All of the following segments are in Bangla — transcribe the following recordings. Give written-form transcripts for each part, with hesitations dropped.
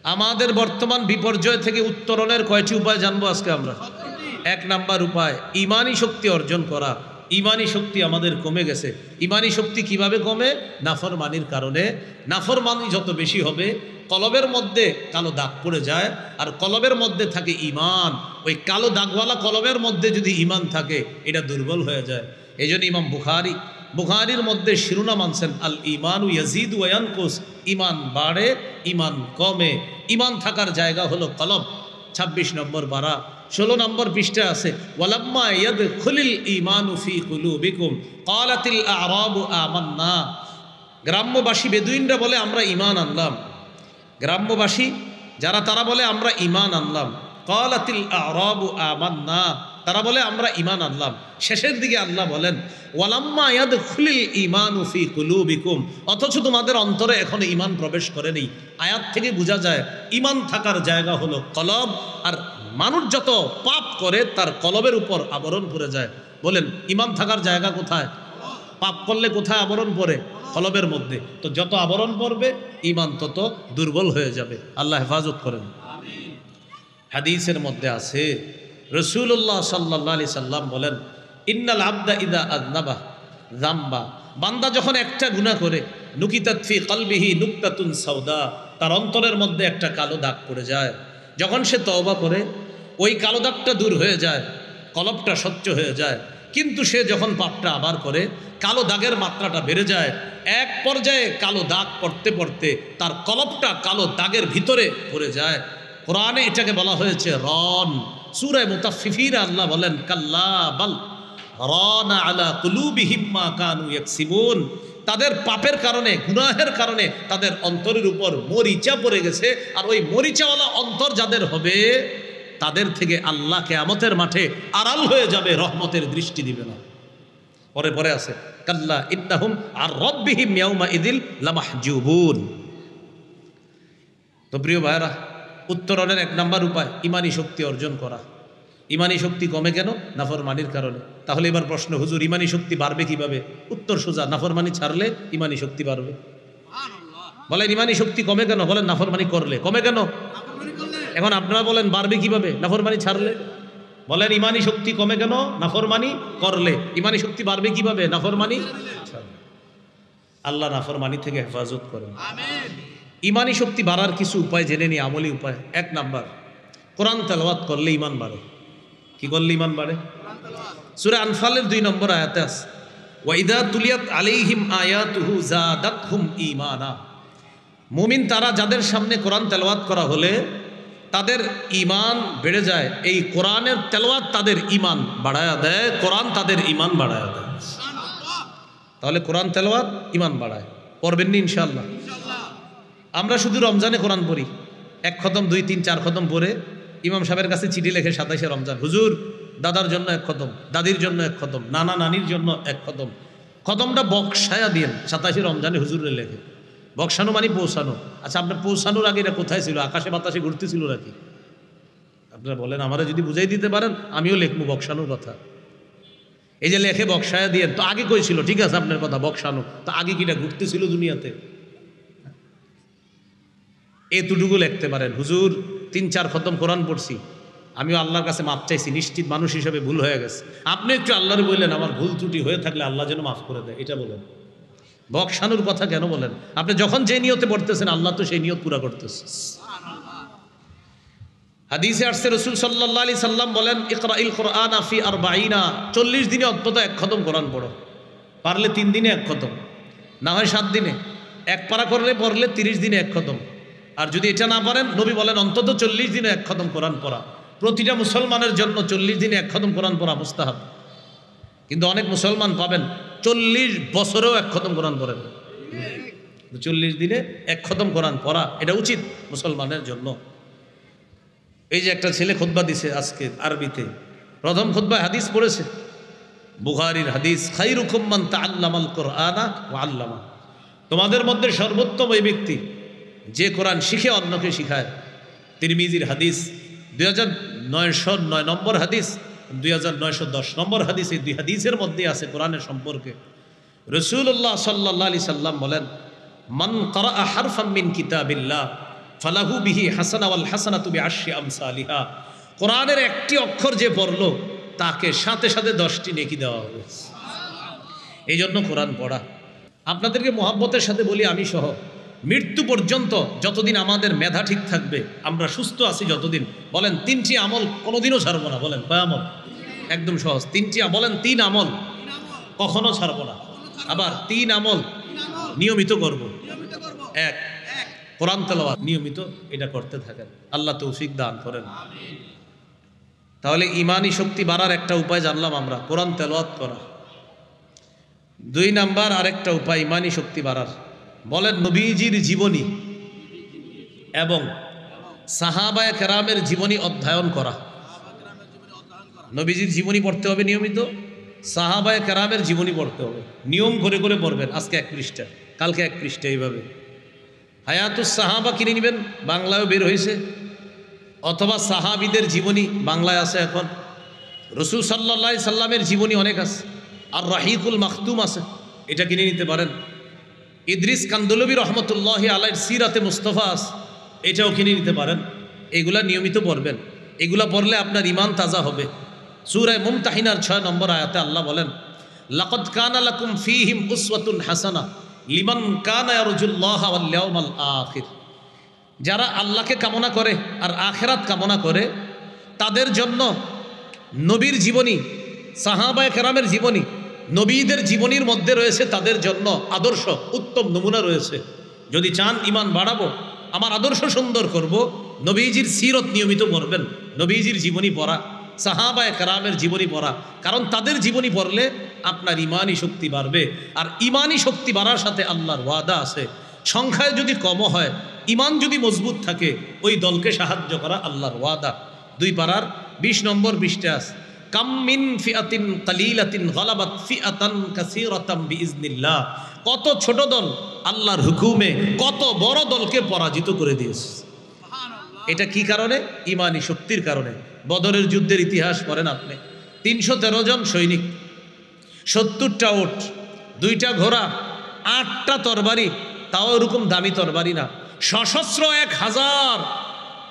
আমাদের বর্তমান বিপর্যয় থেকে উত্তরণের কয়টি উপায় জানবো আজকে আমরা। এক নাম্বার উপায় ইমানি শক্তি অর্জন করা। ইমানি শক্তি আমাদের কমে গেছে। ইমানি শক্তি কিভাবে কমে? নাফরমানির কারণে। নাফরমানি যত বেশি হবে কলবের মধ্যে কালো দাগ পড়ে যায়, আর কলবের মধ্যে থাকে ইমান। ওই কালো দাগওয়ালা কলবের মধ্যে যদি ইমান থাকে এটা দুর্বল হয়ে যায়। এই জন্য ইমাম বুখারীর মধ্যে শিরোনাম আনছেন আল ইমানু ইয়াজিদু ওয়া ইয়ানকুস, ইমান বাড়ে ইমান কমে। ইমান থাকার জায়গা হলো কলব। 26 নম্বর পারা 16 নম্বর পৃষ্ঠা আছে ওয়ালাম্মা ইয়াদখুলিল ঈমানু ফি কুলুবিকুম ক্বালাতিল আ'রাবু আমান্না। গ্রাম্যবাসী বেদুইনরা বলে আমরা ঈমান আনলাম। গ্রাম্যবাসী যারা তারা বলে আমরা ঈমান আনলাম। ক্বালাতিল আ'রাবু আমান্না, তারা বলে আমরা ঈমান আনলাম। শেষের দিকে আল্লাহ বলেন ওয়ালাম্মা ইয়াদখুলিল ঈমানু ফি কুলুবিকুম, অথচ তোমাদের অন্তরে এখনো ঈমান প্রবেশ করেনি। আয়াত থেকে বোঝা যায় ঈমান থাকার জায়গা হলো কলব, আর মানুষ যত পাপ করে তার কলবের উপর আবরণ পড়ে যায়। বলেন ঈমান থাকার জায়গা কোথায়? পাপ করলে কোথায় আবরণ পড়ে? কলবের মধ্যে। তো যত আবরণ পড়বে ঈমান তত দুর্বল হয়ে যাবে। আল্লাহ হেফাজত করেন। হাদিসের মধ্যে আছে রাসূলুল্লাহ সাল্লাল্লাহু আলাইহি সাল্লাম বলেন ইন্নাল আবদা ইযা আযনাবা যামবা, বান্দা যখন একটা গুনাহ করে নুকিতাত ফি কলবিহি নুকতাতুন সাউদা, তার অন্তরের মধ্যে একটা কালো দাগ পড়ে যায়। যখন সে তওবা করে ওই কালো দাগটা দূর হয়ে যায়, কলবটা স্বচ্ছ হয়ে যায়। কিন্তু সে যখন পাপটা আবার করে কালো দাগের মাত্রাটা বেড়ে যায়। এক পর্যায়ে কালো দাগ পড়তে পড়তে তার কলবটা কালো দাগের ভিতরে পড়ে যায়। কোরআনে এটাকে বলা হয়েছে রন। সূরা মুতাফফিফিন আল্লাহ বলেন কাল্লা বাল রানা আলা কুলুবিহিম মা কানু ইয়াকসিবুন, তাদের পাপের কারণে গুনাহের কারণে তাদের অন্তরের উপর মরিচা পড়ে গেছে। আর ওই মরিচাওয়ালা অন্তর যাদের হবে তাদের থেকে আল্লাহ কিয়ামতের মাঠে আড়াল হয়ে যাবে, রহমতের দৃষ্টি দিবে না। পরে পরে আছে কাল্লা ইন্নাহুম আর রাব্বিহিম ইয়াউমা ইযিল লামাহজুবুন। তো প্রিয় ভাইরা, উত্তরণের এক নাম্বার উপায় ইমানি শক্তি অর্জন করা। ইমানি শক্তি কমে কেন? নাফরমানির কারণে। তাহলে এবার প্রশ্ন, হুজুর ইমানি শক্তি বাড়বে কিভাবে? উত্তর সোজা, নাফরমানি ছাড়লে ইমানি শক্তি বাড়বে। বলেন ইমানি শক্তি কমে কেন? বলেন নাফরমানি করলে। কমে কেন? এখন আপনারা বলেন বাড়বে কিভাবে? নাফরমানি ছাড়লে। বলেন ইমানি শক্তি কমে কেন? নাফরমানি করলে। ইমানি শক্তি বাড়বে কিভাবে? নাফরমানি ছাড়লে। আল্লাহ নাফরমানি থেকে হেফাজত করেন। আমিন। ইমানি শক্তি বাড়ার কিছু উপায় জেনে নিই, আমলি উপায়। এক নাম্বার, কোরআন তেলাওয়াত করলে ইমান বাড়ে। কি করলে ইমান বাড়ে? সূরা আনফালের 2 নম্বর আয়াতে আছে ওয়া ইযা তুলিয়াত আলাইহিম আয়াতুহু যাদাতহুম ঈমানা। মুমিন তারা যাদের সামনে কোরআন তেলাওয়াত করা হলে তাদের ঈমান বেড়ে যায়। এই কোরআনের তেলাওয়াত তাদের ঈমান বাড়ায়া দেয়, কোরআন তাদের ঈমান বাড়ায়া দেয়। তাহলে কোরআন তেলাওয়াত ঈমান বাড়ায়। পড়বেন নি ইনশাআল্লাহ? আমরা শুধু রমজানে কোরআন পড়ি, 1 খতম 2 3 4 খতম পড়ে ইমাম সাহেবের কাছে চিঠি লেখে 27শে রমজান, হুজুর দাদার জন্য 1 খতম, দাদির জন্য 1 খতম, নানা নানির জন্য 1 খতম। খতমটা বক্সায়া দিয়েন 27শে রমজানে হুজুরে লেখে। বক্সানো মানে পৌঁছানো। আচ্ছা, আপনার পৌঁছানোর আগে এটা কোথায় ছিল? আকাশে বাতাসে ঘুরতেছিল নাকি? আপনারা বলেন, আমারা যদি বুঝাই দিতে পারেন আমিও লিখবো বক্সানোর কথা। এই যে লেখে বক্সায়া দিয়েন, তো আগে কই ছিল? ঠিক আছে আপনার কথা বক্সানো, তো আগে কিটা ঘুরতেছিল দুনিয়াতে? এতটুকু লিখতে পারেন, হুজুর 3 4 খতম কোরআন পড়ছি, আমিও আল্লাহর কাছে মাপ চাইছি, নিশ্চিত মানুষ হিসেবে ভুল হয়ে গেছে। আপনি একটু আল্লাহরে বললেন আমার ভুল ত্রুটি হয়ে থাকলে আল্লাহ যেন মাফ করে দেয়, এটা বলেন। বক্সানোর কথা কেন বলেন? আপনি যখন যে নিয়তে পড়তেছেন আল্লাহ তো সেই নিয়ত পুরা করতেছে। হাদিসে আসছে রাসূল সাল্লাল্লাহু আলাইহি সাল্লাম বলেন ইকরাইল কুরআনা ফি 40, 40 দিনে অন্তত 1 খতম কোরআন পড়ো। পারলে 3 দিনে 1 খতম, না হয় 7 দিনে 1 পারা করলে পড়লে 30 দিনে 1 খতম। আর যদি এটা না পারেন, নবী বলেন অন্তত 40 দিনে 1 খতম কোরআন পড়া। প্রতিটা মুসলমানের জন্য 40 দিনে 1 খতম কোরআন পড়া মুস্তাহাব। কিন্তু অনেক মুসলমান পাবেন 40 বছরেও 1 খতম কোরআন পড়েন। 40 দিনে 1 খতম কোরআন পড়া এটা উচিত মুসলমানের জন্য। এই যে একটা ছেলে খুতবা দিছে আজকে আরবিতে, প্রথম খুতবায় হাদিস পড়েছে, বুখারীর হাদিস, খায়রুকুম মান তাআল্লামাল কুরআনা ওয়া আল্লামা। তোমাদের মধ্যে সর্বোত্তম ওই ব্যক্তি যে কোরআন শিখে অন্যকে শিখায়। তিরমিজির হাদিস 2909 নম্বর হাদিস, 2910 নম্বর হাদিস। এই 2 হাদিসের মধ্যে আছে কোরআনের সম্পর্কে। রাসূলুল্লাহ সাল্লাল্লাহু আলাইহি সাল্লাম বলেন মান ক্বারাআ হারফাম মিন কিতাবিল্লাহ ফালাহু বিহি হাসানা ওয়াল হাসানাতু বিআশরি আমসালিহা। কোরআনের একটি অক্ষর যে পড়লো তাকে সাথে সাথে 10টি নেকি দেওয়া হবে। এই জন্য কোরআন পড়া। আপনাদেরকে মোহাব্বতের সাথে বলি, আমি সহ মৃত্যু পর্যন্ত যতদিন আমাদের মেধা ঠিক থাকবে, আমরা সুস্থ আছি যতদিন, বলেন 3টি আমল কোনোদিনও ছাড়বো না। বলেন কয় আমল? একদম সহজ, 3টি। বলেন 3 আমল কখনো ছাড়বো না। আবার 3 আমল নিয়মিত করব। 1, কোরআন তেলাওয়াত নিয়মিত এটা করতে থাকেন। আল্লাহ তৌফিক দান করেন। তাহলে ইমানি শক্তি বাড়ার একটা উপায় জানলাম আমরা, কোরআন তেলাওয়াত করা। 2 নাম্বার আরেকটা উপায় ইমানি শক্তি বাড়ার, বলেন নবীজির জীবনী এবং সাহাবায়ে কেরামের জীবনী অধ্যয়ন করা। নবীজির জীবনী পড়তে হবে নিয়মিত, সাহাবায়ে কেরামের জীবনী পড়তে হবে নিয়ম করে করে পড়বেন। আজকে 1 পৃষ্ঠা, কালকে 1 পৃষ্ঠা, এইভাবে। হায়াতুস সাহাবা কিনে নেবেন, বাংলায়ও বের হয়েছে, অথবা সাহাবিদের জীবনী বাংলায় আছে এখন। রসুল সাল্লাল্লাহু আলাইহি সাল্লামের জীবনী অনেক আছে, আর রাহিকুল মাখতুম আছে, এটা কিনে নিতে পারেন। ইদ্রিস কান্দলবী রহমতুল্লাহি আলাইহির সিরাতে মুস্তাফা আছে, এটাও কিনে নিতে পারেন। এগুলা নিয়মিত পড়বেন, এগুলা পড়লে আপনার ঈমান তাজা হবে। সূরা মুমতাহিনার 6 নম্বর আয়াতে আল্লাহ বলেন, লাকাদ কানা লাকুম ফীহিম উসওয়াতুন হাসানাহ লিমান কানা ইয়ারজুল্লাহা ওয়াল ইয়াউমাল আখির। যারা আল্লাহকে কামনা করে আর আখিরাত কামনা করে তাদের জন্য নবীর জীবনী, সাহাবায়ে কেরামের জীবনী, নবীদের জীবনীর মধ্যে রয়েছে তাদের জন্য আদর্শ, উত্তম নমুনা রয়েছে। যদি চান ঈমান বাড়াবো, আমার আদর্শ সুন্দর করব, নবীজির সিরত নিয়মিত পড়বেন, নবীজির জীবনী পড়া, সাহাবায়ে কেরামের জীবনী পড়া। কারণ তাদের জীবনী পড়লে আপনার ইমানি শক্তি বাড়বে, আর ইমানি শক্তি বাড়ার সাথে আল্লাহর ওয়াদা আছে, সংখ্যায় যদি কম হয়, ইমান যদি মজবুত থাকে, ওই দলকে সাহায্য করা আল্লাহর ওয়াদা। 2 পারার 20 নম্বর পৃষ্ঠা আছে, কাম মিন ফিআতিন কালিলাতিন গালাবাত ফিআতান কাসীরাতাম বিইজনিল্লাহ। কত ছোট দল আল্লাহর হুকুমে কত বড় দলকে পরাজিত করে দিয়েছে। এটা কি কারণে? ইমানি শক্তির কারণে। বদরের যুদ্ধের ইতিহাস পড়েন আপনি, 313 জন সৈনিক, 70টা উট, 2টা ঘোড়া, 8টা তরবারি, তাও এরকম দামি তরবারি না, সশস্ত্র 1000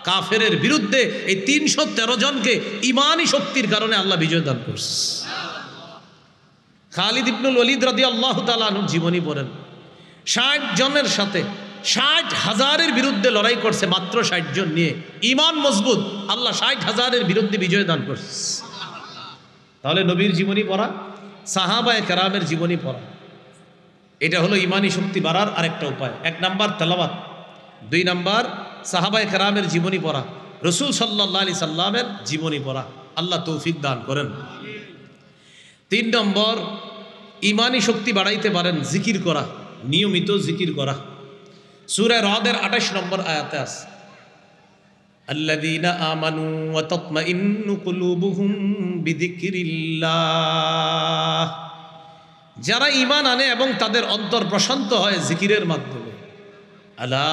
কাফেরের বিরুদ্ধে এই 313 জনকে ইমানি শক্তির কারণে আল্লাহ বিজয় দান করছে। খালিদ ইবনুল ওয়ালিদ রাদিয়াল্লাহু তাআলা আনহু জীবনী পড়েন, 60 জনের সাথে 60,000-এর বিরুদ্ধে লড়াই করছে, মাত্র 60 জন নিয়ে, ইমান মজবুত, আল্লাহ 60,000-এর বিরুদ্ধে বিজয় দান করছে। তাহলে নবীর জীবনী পড়া, সাহাবায়ে কেরামের জীবনী পড়া, এটা হলো ইমানি শক্তি বাড়ার আরেকটা উপায়। 1 নাম্বার তেলাওয়াত, 2 নাম্বার সাহাবায়ে কেরামের জীবনী পড়া, রসুল সাল্লাল্লাহু আলাইহি সাল্লামের জীবনী পড়া। আল্লাহ তৌফিক দান করেন। 3 নম্বর ইমানি শক্তি বাড়াইতে পারেন জিকির করা, নিয়মিত জিকির করা। সূরা রদের 28 নম্বর আয়াতে আছে, আল্লাযীনা আমানু ওয়া তাতমাইন্নু কুলুবুহুম বিযিকরিল্লাহ। যারা ঈমান আনে এবং তাদের অন্তর প্রশান্ত হয় জিকিরের মাধ্যমে। আলা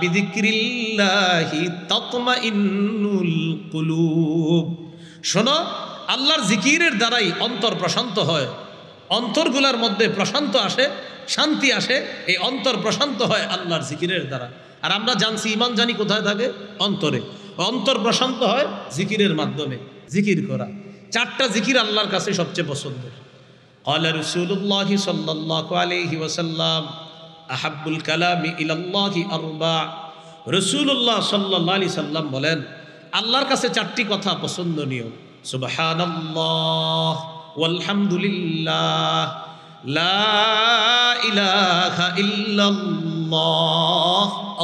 বিযিকরিল্লাহি তাতমাইন্নুল কুলুব। শোনো, আল্লাহর জিকিরের দ্বারাই অন্তর প্রশান্ত হয়, অন্তরগুলোর মধ্যে প্রশান্ত আসে, শান্তি আসে। এই অন্তর প্রশান্ত হয় আল্লাহর জিকিরের দ্বারা। আর আমরা জানছি ঈমান জানি কোথায় থাকে? অন্তরে। অন্তর প্রশান্ত হয় জিকিরের মাধ্যমে। জিকির করা, 4টা জিকির আল্লাহর কাছে সবচেয়ে পছন্দের। ক্বালা রাসূলুল্লাহি সাল্লাল্লাহু আলাইহি ওয়াসাল্লাম আহাব্বুল কালামি ইলাল্লাহি আরবা। রাসূলুল্লাহ সাল্লাল্লাহু আলাইহি সাল্লাম বলেন, আল্লাহর কাছে 4টি কথা পছন্দনীয়, সুবহানাল্লাহ ওয়ালহামদুলিল্লাহ লা ইলাহা ইল্লাল্লাহ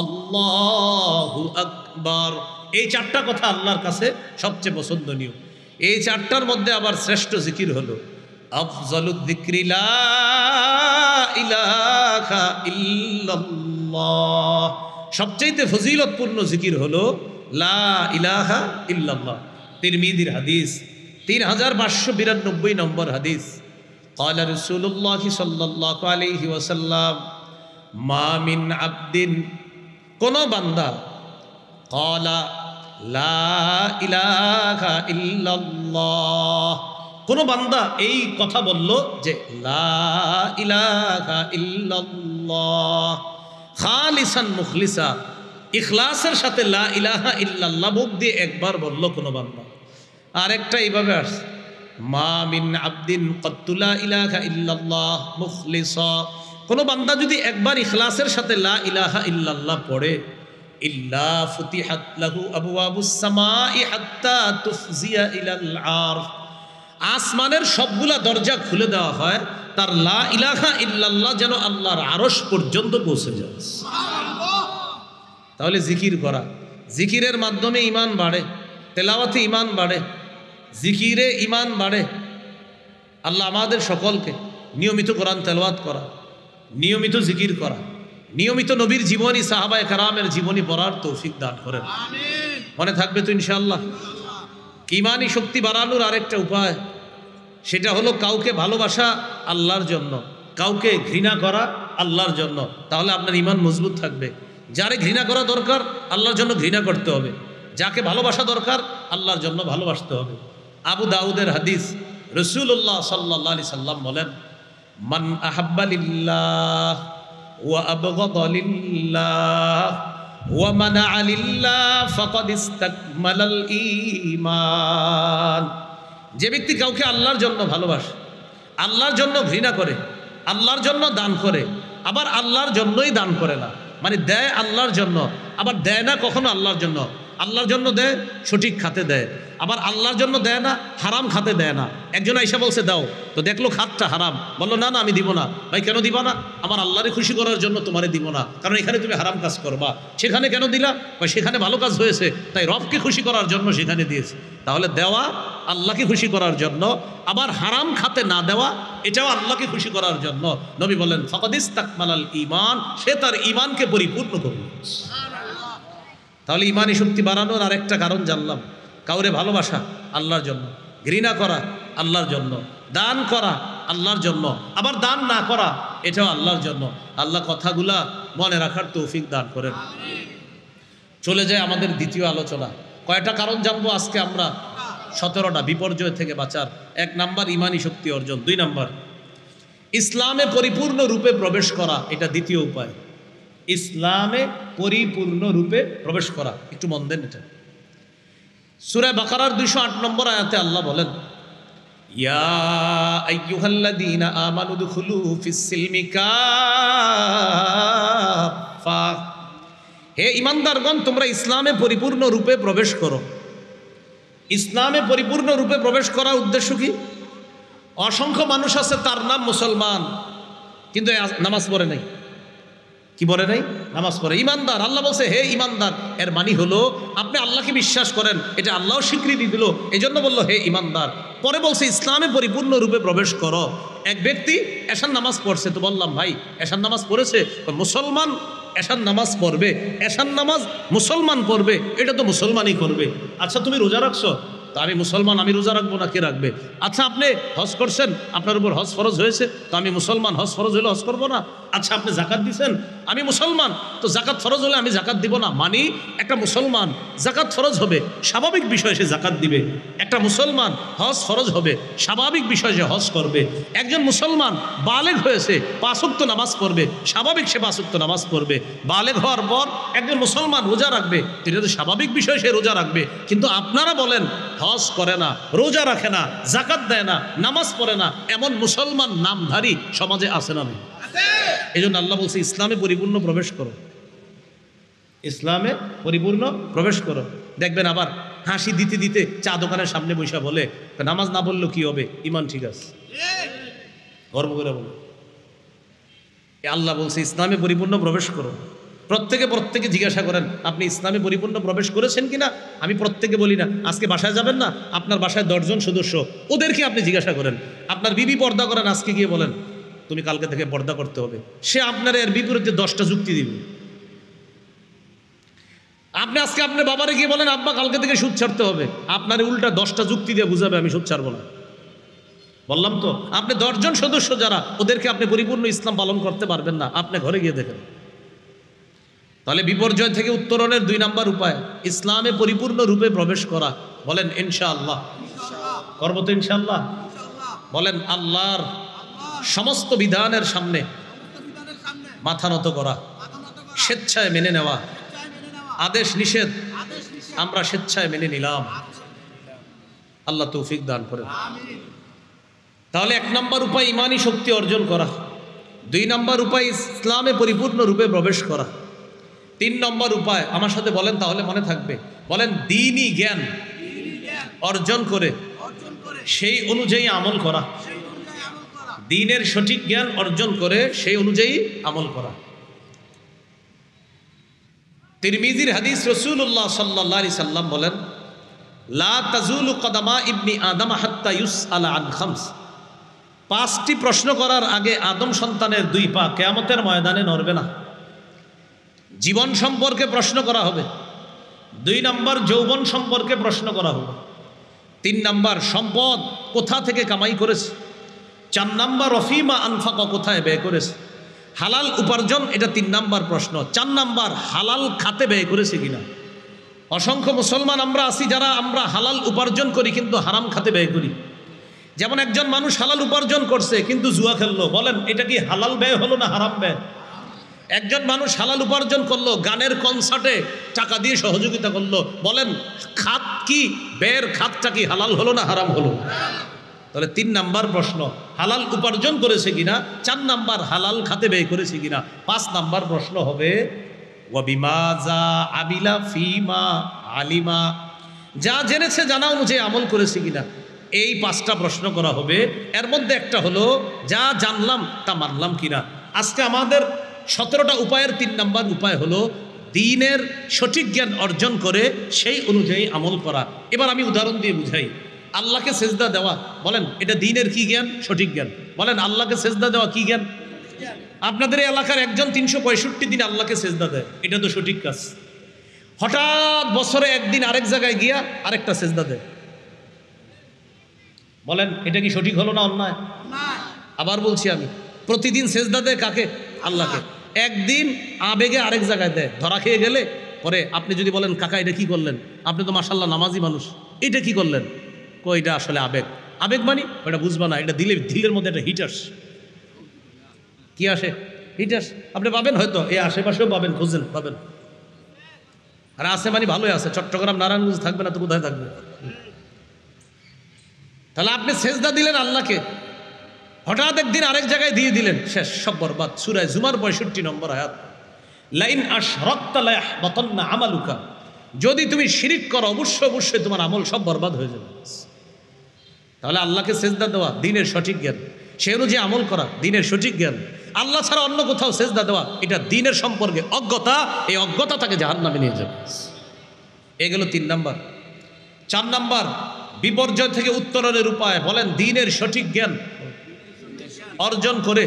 আল্লাহু আকবার। এই 4টা কথা আল্লাহর কাছে সবচেয়ে পছন্দনীয়। এই 4টার মধ্যে আবার শ্রেষ্ঠ জিকির হলো আফজালুয যিকরি লা ইলাহা ইল্লাল্লাহ। সবচেয়ে ফজিলতপূর্ণ জিকির হলো লা ইলাহা ইল্লাল্লাহ। তিরমিজির হাদিস, 3592 নম্বর হাদিস। قال رسول الله صلى الله عليه وسلم ما من عبد কোন বান্দা قال لا إله إلا الله, কোন বান্দা এই কথা বলল যে লা ইলাহা ইল্লাল্লাহ খালিসান মুখলিসা, ইখলাসের সাথে লা ইলাহা ইল্লাল্লাহ মুখ দিয়ে একবার বলল কোনো বান্দা। আরেকটা এইভাবে আসছে, মা মিন আবদিন ক্বাত্তু লা ইলাহা ইল্লাল্লাহ মুখলিসা, কোনো বান্দা যদি একবার ইখলাসের সাথে লা ইলাহা ইল্লাল্লাহ পড়ে, ইল্লা ফুতিহাত লাহু আবওয়াবুস সামাই হাত্তা তুফজিয়া ইলাল আরশ, আসমানের সবগুলা দরজা খুলে দেওয়া হয়, তার লা ইলাহা ইল্লাল্লাহ যেন আল্লাহর আরশ পর্যন্ত পৌঁছে যায়। তাহলে জিকির করা, জিকিরের মাধ্যমে ঈমান বাড়ে, তেলাওয়াতে ঈমান বাড়ে, জিকিরে ঈমান বাড়ে। আল্লাহ আমাদের সকলকে নিয়মিত কোরআন তেলাওয়াত করা, নিয়মিত জিকির করা, নিয়মিত নবীর জীবনী, সাহাবায়ে কেরামের জীবনী পড়ার তৌফিক দান করেন। মনে থাকবে তো ইনশাআল্লাহ। ঈমানি শক্তি বাড়ানোর আরেকটা উপায়, সেটা হলো কাউকে ভালোবাসা আল্লাহর জন্য, কাউকে ঘৃণা করা আল্লাহর জন্য। তাহলে আপনার ঈমান মজবুত থাকবে। যারে ঘৃণা করা দরকার আল্লাহর জন্য ঘৃণা করতে হবে, যাকে ভালোবাসা দরকার আল্লাহর জন্য ভালোবাসতে হবে। আবু দাউদের হাদিস, রাসূলুল্লাহ সাল্লাল্লাহু আলাইহি সাল্লাম বলেন, মান আহাব্বা লিল্লাহ ওয়া আবগাদা লিল্লাহ ওয়া মানাআ লিল্লাহ ফাকাদ ইসতাকমালাল ঈমান। যে ব্যক্তি কাউকে আল্লাহর জন্য ভালোবাসে, আল্লাহর জন্য ঘৃণা করে, আল্লাহর জন্য দান করে, আবার আল্লাহর জন্যই দান করে না, মানে দেয় আল্লাহর জন্য, আবার দেয় না কখনো আল্লাহর জন্য। আল্লাহর জন্য দেয়, সঠিক খাতে দেয়, আবার আল্লাহর জন্য দেয় না, হারাম খাতে দেয় না। একজন আইসা বলছে দাও, তো দেখলো খাতটা হারাম, বললো না না আমি দিব না। ভাই কেন দিবা না? আমার আল্লাহরে খুশি করার জন্য তোমারে দিব না, কারণ এখানে তুমি হারাম কাজ করবা। সেখানে কেন দিলা? ভাই সেখানে ভালো কাজ হয়েছে, তাই রবকে খুশি করার জন্য সেখানে দিয়েছে। তাহলে দেওয়া আল্লাহকে খুশি করার জন্য, আবার হারাম খাতে না দেওয়া এটাও আল্লাহকে খুশি করার জন্য। নবী বলেন ফাকাদ ইসতাকমালাল ঈমান, সে তার ঈমানকে পরিপূর্ণ করল। তাহলে ঈমানি শক্তি বাড়ানোর আরেকটা কারণ জানলাম, কাউরে ভালোবাসা আল্লাহর জন্য, ঘৃণা করা আল্লাহর জন্য, দান করা আল্লাহর জন্য, আবার দান না করা এটাও আল্লাহর জন্য। আল্লাহ কথাগুলা মনে রাখার তৌফিক দান করেন। চলে যায় আমাদের দ্বিতীয় আলোচনা। কয়টা কারণ জানবো আজকে আমরা? 17টা বিপর্যয় থেকে বাঁচার। 1 নাম্বার ঈমানি শক্তি অর্জন, 2 নাম্বার ইসলামে পরিপূর্ণ রূপে প্রবেশ করা, এটা দ্বিতীয় উপায়। ইসলামে পরিপূর্ণ রূপে প্রবেশ করা, একটু মন দেন। এটা সূরা বাকারার 208 নম্বর আয়াতে আল্লাহ বলেন, ইয়া আইয়ুহাল্লাযীনা আমানু দুখুলু ফিস সিলমি কাফা, হে ঈমানদারগণ তোমরা ইসলামে পরিপূর্ণ রূপে প্রবেশ করো। ইসলামে পরিপূর্ণ রূপে প্রবেশ করার উদ্দেশ্য কি? অসংখ্য মানুষ আছে তার নাম মুসলমান, কিন্তু নামাজ পড়ে নাই। কি বলে নাই? নামাজ পড়ে। ঈমানদার, আল্লাহ বলছে হে ঈমানদার, এর মানে হলো আপনি আল্লাহকে বিশ্বাস করেন, এটা আল্লাহ স্বীকৃতি দিল, এই জন্য বললো হে ঈমানদার। পরে বলছে ইসলামে পরিপূর্ণ রূপে প্রবেশ করো। এক ব্যক্তি এশার নামাজ পড়ছে, তো বললাম ভাই এশার নামাজ পড়েছে, মুসলমান এশার নামাজ পড়বে, এশার নামাজ মুসলমান পড়বে, এটা তো মুসলমানই করবে। আচ্ছা তুমি রোজা রাখছো, তো আমি মুসলমান, আমি রোজা রাখবো না, কে রাখবে? আচ্ছা আপনি হজ করছেন, আপনার উপর হজ ফরজ হয়েছে, তো আমি মুসলমান, হজ ফরজ হলে হজ করবো না। আচ্ছা আপনি জাকাত দিচ্ছেন, আমি মুসলমান, তো জাকাত ফরজ হলে আমি জাকাত দিব না। মানে একটা মুসলমান জাকাত ফরজ হবে, স্বাভাবিক বিষয় সে জাকাত দিবে। একটা মুসলমান হজ ফরজ হবে, স্বাভাবিক বিষয় সে হজ করবে। একজন মুসলমান বালেগ হয়েছে, 5 ওয়াক্ত নামাজ পড়বে, স্বাভাবিক সে 5 ওয়াক্ত নামাজ পড়বে। বালেগ হওয়ার পর একজন মুসলমান রোজা রাখবে, এটা তো স্বাভাবিক বিষয় সে রোজা রাখবে। কিন্তু আপনারা বলেন হজ করে না, রোজা রাখে না, জাকাত দেয় না, নামাজ পড়ে না, এমন মুসলমান নামধারী সমাজে আছে না? এই জন্য আল্লাহ বলছে ইসলামে পরিপূর্ণ প্রবেশ করো, ইসলামে পরিপূর্ণ প্রবেশ করো। দেখবেন আবার হাসি দিতে দিতে চা দোকানের সামনে বসে বলে নামাজ না পড়লেও কি হবে, ঈমান ঠিক আছে, গর্ব করে বলে। আল্লাহ বলছে ইসলামে পরিপূর্ণ প্রবেশ করো। প্রত্যেকে জিজ্ঞাসা করেন আপনি ইসলামে পরিপূর্ণ প্রবেশ করেছেন কিনা। আমি প্রত্যেকে বলি না। আজকে বাসায় যাবেন না, আপনার বাসায় 10 জন সদস্য, ওদেরকে আপনি জিজ্ঞাসা করেন আপনার বিবি পর্দা করেন, আজকে গিয়ে বলেন তুমি কালকে থেকে পর্দা করতে হবে, সে আপনার এর বিপরীতে 10টা যুক্তি দিবে। আপনি আজকে আপনার বাবারে গিয়ে বলেন আব্বা কালকে থেকে সুদ ছাড়তে হবে, আপনার উল্টা 10টা যুক্তি দিয়ে বুঝাবে আমি সুদ ছাড়বো না। বললাম তো, আপনি 10 জন সদস্য যারা, ওদেরকে আপনি পরিপূর্ণ ইসলাম পালন করতে পারবেন না। আপনি ঘরে গিয়ে দেখেন। তাহলে বিপর্যয় থেকে উত্তরণের 2 নাম্বার উপায় ইসলামে পরিপূর্ণ রূপে প্রবেশ করা। বলেন ইনশাআল্লাহ করবো তো ইনশাআল্লাহ। বলেন আল্লাহর সমস্ত বিধানের সামনে মাথা নত করা, স্বেচ্ছায় মেনে নেওয়া, আদেশ নিষেধ আমরা স্বেচ্ছায় মেনে নিলাম। আল্লাহ তৌফিক দান করেন। তাহলে 1 নম্বর উপায় ইমানি শক্তি অর্জন করা, 2 নম্বর উপায় ইসলামে পরিপূর্ণ রূপে প্রবেশ করা, 3 নম্বর উপায় আমার সাথে বলেন তাহলে মনে থাকবে, বলেন দ্বীনি জ্ঞান অর্জন করে সেই অনুযায়ী আমল করা। দ্বীনের সঠিক জ্ঞান অর্জন করে সেই অনুযায়ী আমল করা। তিরমিজির হাদিস, রাসূলুল্লাহ সাল্লাল্লাহু আলাইহি সাল্লাম বলেন, লা তাজুলু কদামা ইবনি আদম হাত্তা ইউসআলা আন খামস। 5টি প্রশ্ন করার আগে আদম সন্তানের 2 পা কিয়ামতের ময়দানে নড়বে না। জীবন সম্পর্কে প্রশ্ন করা হবে, 2 নম্বর যৌবন সম্পর্কে প্রশ্ন করা হবে, 3 নম্বর সম্পদ কোথা থেকে কামাই করেছে, 4 নম্বর রফিমা আনফাকা কোথায় ব্যয় করেছে, হালাল উপার্জন, এটা 3 নম্বর প্রশ্ন। 4 নম্বর হালাল খাতে ব্যয় করেছে কিনা। অসংখ্য মুসলমান আমরা আছি যারা আমরা হালাল উপার্জন করি কিন্তু হারাম খাতে ব্যয় করি। যেমন একজন মানুষ হালাল উপার্জন করছে কিন্তু জুয়া খেললো, বলেন এটা কি হালাল ব্যয় হলো না হারাম ব্যয়? একজন মানুষ হালাল উপার্জন করলো, গানের কনসার্টে টাকা দিয়ে সহযোগিতা করলো, বলেন খাত কি, ব্যয়ের খাতটা কি হালাল হলো না হারাম হলো? তাহলে 3 নাম্বার প্রশ্ন হালাল উপার্জন করেছে কিনা, 4 নাম্বার হালাল খাতে ব্যয় করেছে কিনা, 5 নাম্বার প্রশ্ন হবে ওয়াবিমাজা আবিলা ফিমা আলিমা, যা জেনেছে জানা অনুযায়ী আমল করেছে কিনা। এই 5টা প্রশ্ন করা হবে। এর মধ্যে একটা হলো যা জানলাম তা মানলাম কিনা। আজকে আমাদের 17টা উপায়ের 3 নাম্বার উপায় হলো দ্বীনের সঠিক জ্ঞান অর্জন করে সেই অনুযায়ী আমল করা। এবার আমি উদাহরণ দিয়ে বুঝাই। আল্লাহকে সেজদা দেওয়া, বলেন এটা দ্বীনের কি জ্ঞান? সঠিক জ্ঞান। বলেন আল্লাহকে সেজদা দেওয়া কি জ্ঞান? আপনাদের এই এলাকার একজন 365 দিন আল্লাহকে সেজদা দেয়, এটা তো সঠিক কাজ। হঠাৎ বছরে একদিন আরেক জায়গায় গিয়া আরেকটা সেজদা দেয়, বলেন এটা কি সঠিক হলো না অন্যায়? আবার বলছি আমি, প্রতিদিন সেজদা দেয় কাকে? আল্লাহকে। একদিন আবেগে আরেক জায়গায় দেয়, ধরা খেয়ে গেলে পরে আপনি যদি বলেন কাকা এটা কি করলেন, আপনি তো মাশাআল্লাহ নামাজি মানুষ, এটা কি করলেন? এটা আসলে আবেগ। আবেগ মানে ওটা বুঝবা না, এটা দিলের মধ্যে একটা হিটার্স কি আসে, হিটার্স আপনি পাবেন হয়তো এই আশেপাশেও পাবেন, খুঁজেন পাবেন। আর আছে মানে ভালোই আছে, চট্টগ্রাম নারায়ণগঞ্জ থাকবে না তো কোথায় থাকবে? তাহলে আপনি সেজদা দিলেন আল্লাহকে, হঠাৎ একদিন আরেক জায়গায় দিয়ে দিলেন, শেষ, সব বরবাদ। সূরা জুমার 65 নম্বর আয়াত, লাইন আশরাকতা লায়াহবাতান্না আমালুকা, যদি তুমি শিরিক করো অবশ্যই তোমার আমল সব বরবাদ হয়ে যাবে। তাহলে আল্লাহকে সেজদা দেওয়া দ্বীনের সঠিক জ্ঞান, সে অনুযায়ী আমল করা দ্বীনের সঠিক জ্ঞান। আল্লাহ ছাড়া অন্য কোথাও সেজদা দেওয়া এটা দ্বীনের সম্পর্কে অজ্ঞতা, এই অজ্ঞতা তাকে জাহান্নামে নিয়ে যাবে। এগুলো 3 নাম্বার। 4 নাম্বার বিপর্যয় থেকে উত্তরণের উপায়, বলেন দ্বীনের সঠিক জ্ঞান অর্জন করে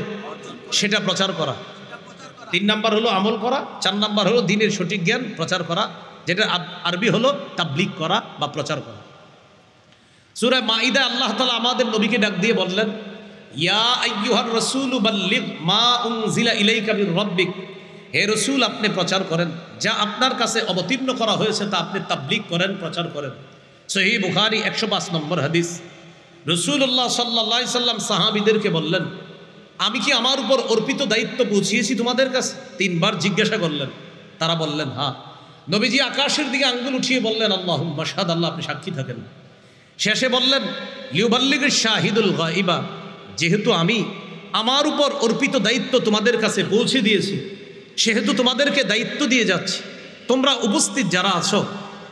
সেটা প্রচার করা। 3 নাম্বার হলো আমল করা, 4 নাম্বার হলো দ্বীনের সঠিক জ্ঞান প্রচার করা, যেটা আরবি হলো তাবলীগ করা বা প্রচার করা। সূরা মাইদা আল্লাহ তাআলা আমাদের নবীকে ডাক দিয়ে বললেন, ইয়া আইয়ুহার রাসূলু বাল্লিগ মা উনজিলা ইলাইকা মির রাব্বিক, হে রাসূল আপনি প্রচার করেন, যা আপনার কাছে অবতীর্ণ করা হয়েছে তা আপনি তাবলীগ করেন, প্রচার করেন। সহিহ বুখারী 105 নম্বর হাদিস। রাসূলুল্লাহ সাল্লাল্লাহু আলাইহি সাল্লাম সাহাবীদেরকে বললেন, আমি কি আমার উপর অর্পিত দায়িত্ব পৌঁছিয়েছি তোমাদের কাছে? 3 বার জিজ্ঞাসা করলেন। তারা বললেন হ্যাঁ। নবীজি আকাশের দিকে আঙ্গুল উঠিয়ে বললেন, আল্লাহুম্মা শাহাদ, আল্লাহ আপনি সাক্ষী থাকেন। শেষে বললেন, লিউবাল্লিগিশ শাহিদুল গায়বা, যেহেতু আমি আমার উপর অর্পিত দায়িত্ব তোমাদের কাছে পৌঁছে দিয়েছি, সেহেতু তোমাদেরকে দায়িত্ব দিয়ে যাচ্ছি, তোমরা উপস্থিত যারা আছো,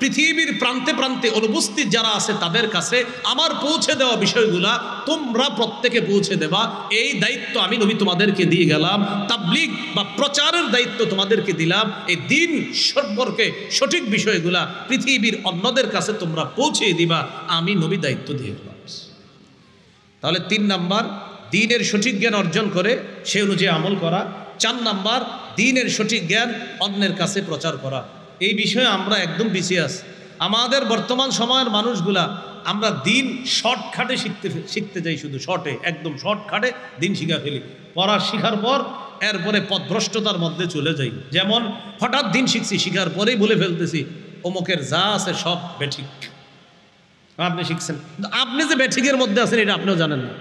পৃথিবীর প্রান্তে প্রান্তে অনুপস্থিত যারা আছে তাদের কাছে আমার পৌঁছে দেওয়া বিষয়গুলা তোমরা প্রত্যেকে পৌঁছে দেবা, এই দায়িত্ব আমি নবী তোমাদেরকে দিয়ে গেলাম। তাবলীগ বা প্রচারের দায়িত্ব তোমাদেরকে দিলাম, এই দ্বীন সম্পর্কে সঠিক বিষয়গুলা পৃথিবীর অন্যদের কাছে তোমরা পৌঁছে দিবা, আমি নবী দায়িত্ব দিয়ে গেলাম। তাহলে 3 নাম্বার দ্বীনের সঠিক জ্ঞান অর্জন করে সে অনুযায়ী আমল করা। 4 নাম্বার দ্বীনের সঠিক জ্ঞান অন্যের কাছে প্রচার করা। এই বিষয়ে আমরা একদম পিছিয়ে আছি। আমাদের বর্তমান সময়ের মানুষগুলা আমরা দ্বীন শর্টকাটে শিখতে যাই, শুধু শর্টে, একদম শর্টকাটে দ্বীন শিখা ফেলি। পড়া শিখার পর এরপরে পথভ্রষ্টতার মধ্যে চলে যাই। যেমন হঠাৎ দ্বীন শিখছি, শিখার পরেই বলে ফেলতেছি অমুকের যা আছে সব বেঠিক। আপনি শিখছেন, আপনি যে বেঠিকের মধ্যে আছেন এটা আপনিও জানেন না,